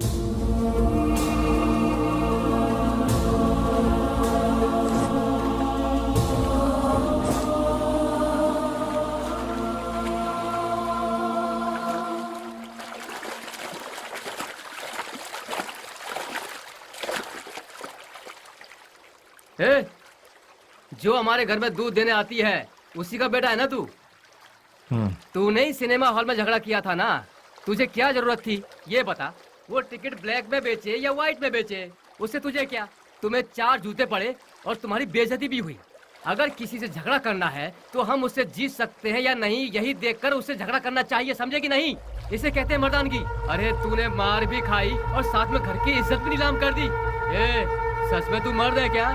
ए, जो हमारे घर में दूध देने आती है उसी का बेटा है ना तू? तूने ही सिनेमा हॉल में झगड़ा किया था ना, तुझे क्या जरूरत थी ये बता। वो टिकट ब्लैक में बेचे या व्हाइट में बेचे, उससे तुझे क्या? तुम्हें 4 जूते पड़े और तुम्हारी बेइज्जती भी हुई। अगर किसी से झगड़ा करना है तो हम उससे जीत सकते हैं या नहीं, यही देखकर उससे झगड़ा करना चाहिए, समझे कि नहीं? इसे कहते हैं मर्दानगी। अरे तूने मार भी खाई और साथ में घर की इज्जत भी नीलाम कर दी। ए, सच में तू मर्द है क्या?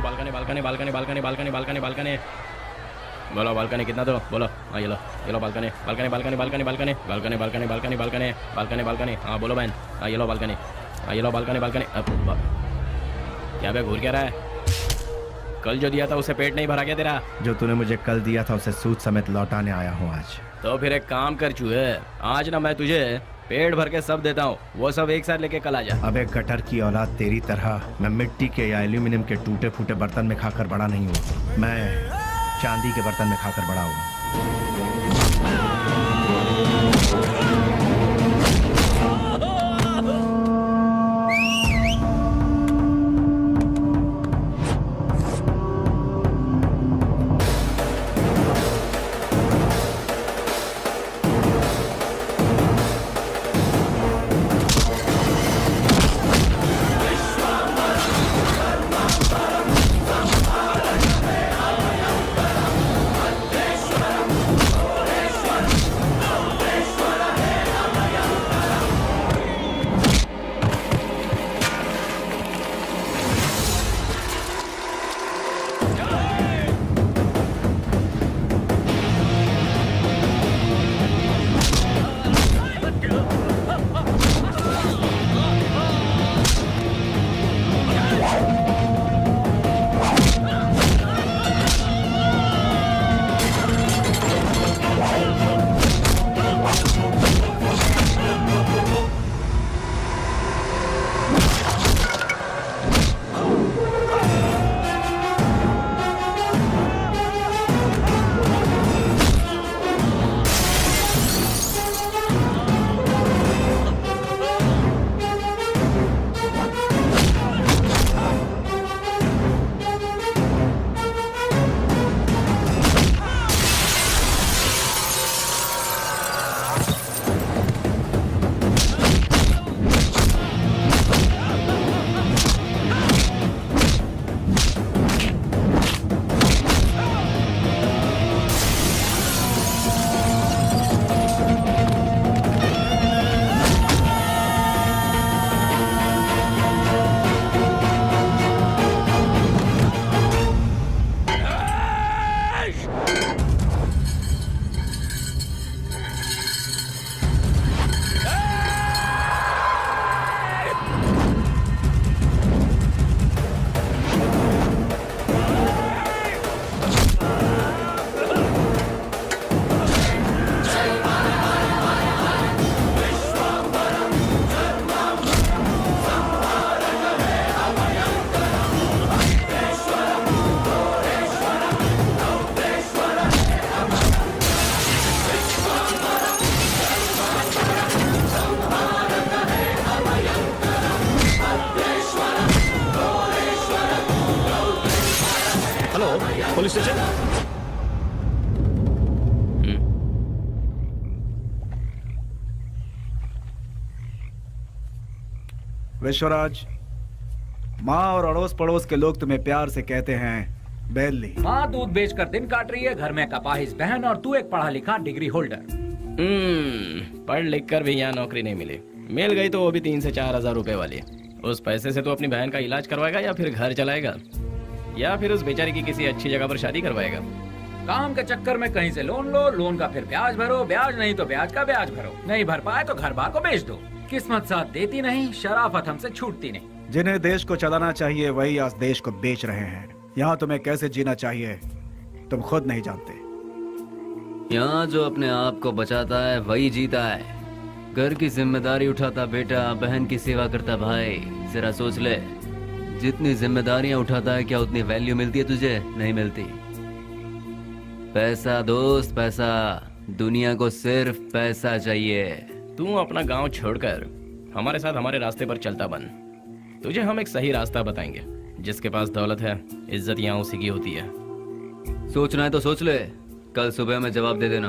Balcony balcony balcony balcony balcony balcony बोलो, बालकनी कितना दो बोलो। हाँ ये लो balcony balcony balcony balcony balcony balcony balcony balcony balcony balcony balcony. हाँ बोलो बहन। हाँ ये लो बालकनी, हाँ ये लो बालकनी बालकनी। क्या बे घूर क्या रहा है? कल जो दिया था उसे पेट नहीं भरा क्या तेरा? जो तूने मुझे कल दिया था उसे सूद समेत लौटाने आया हूँ आज। तो फिर एक काम कर चूहे, आज ना मैं तुझे पेट भर के सब देता हूँ, वो सब एक साथ लेके कल आ जा। अबे गटर की औलाद, तेरी तरह मैं मिट्टी के या एल्यूमिनियम के टूटे फूटे बर्तन में खाकर बड़ा नहीं हूँ, मैं चांदी के बर्तन में खाकर बड़ा हूँ। Police station. विश्वराज, माँ और अड़ोस पड़ोस के लोग तुम्हें प्यार से कहते हैं बेली। माँ दूध बेचकर दिन काट रही है, घर में कपाहिस बहन और तू एक पढ़ा लिखा डिग्री होल्डर। पढ़ लिख कर भी यहाँ नौकरी नहीं मिली, मिल गई तो वो भी 3 से 4 हजार रुपए वाली। उस पैसे से तो अपनी बहन का इलाज करवाएगा या फिर घर चलाएगा या फिर उस बेचारी की किसी अच्छी जगह पर शादी करवाएगा। काम के चक्कर में कहीं से लोन लो, लोन का फिर ब्याज भरो, ब्याज नहीं तो ब्याज का ब्याज भरो, नहीं भर पाए तो घर बार को बेच दो। किस्मत साथ देती नहीं, शराफत हमसे छूटती नहीं। जिन्हें देश को चलाना चाहिए वही आज देश को बेच रहे हैं। यहाँ तुम्हें कैसे जीना चाहिए तुम खुद नहीं जानते। यहाँ जो अपने आप को बचाता है वही जीता है। घर की जिम्मेदारी उठाता बेटा, बहन की सेवा करता भाई। जरा सोच ले, जितनी जिम्मेदारियां उठाता है क्या उतनी वैल्यू मिलती है तुझे? नहीं मिलती। पैसा दोस्त पैसा, दुनिया को सिर्फ पैसा चाहिए। तू अपना गांव छोड़कर हमारे साथ हमारे रास्ते पर चलता बन, तुझे हम एक सही रास्ता बताएंगे। जिसके पास दौलत है, इज्जत यहाँ उसी की होती है। सोचना है तो सोच ले, कल सुबह में जवाब दे देना।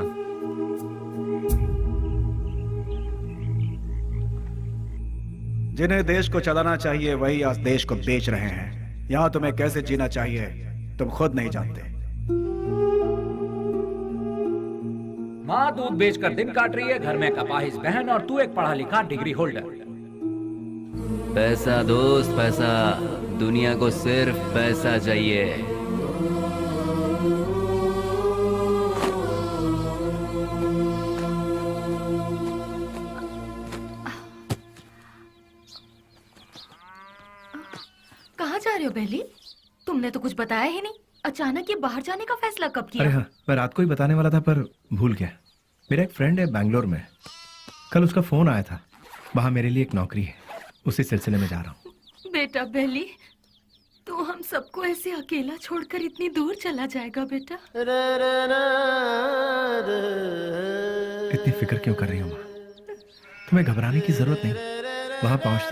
जिन्हें देश को चलाना चाहिए वही आज देश को बेच रहे हैं। यहाँ तुम्हें कैसे जीना चाहिए तुम खुद नहीं जानते। माँ दूध बेचकर दिन काट रही है, घर में कपाहिस बहन और तू एक पढ़ा लिखा डिग्री होल्डर। पैसा दोस्त पैसा, दुनिया को सिर्फ पैसा चाहिए। कहाँ जा रहे हो बेली? तुमने तो कुछ बताया ही नहीं। अचानक ये बाहर जाने का फैसला कब किया? अरे हाँ, मैं रात को ही बताने वाला था पर भूल गया। मेरा एक फ्रेंड है बैंगलोर में, कल उसका फोन आया था, वहां मेरे लिए एक नौकरी है, उसी सिलसिले में जा रहा हूँ। बेटा बेली, तू हम सबको ऐसे अकेला छोड़कर इतनी दूर चला जाएगा बेटा? इतनी फिक्र क्यों कर रही हो माँ? तुम्हें घबराने की जरूरत नहीं। वहां पहुंचते ही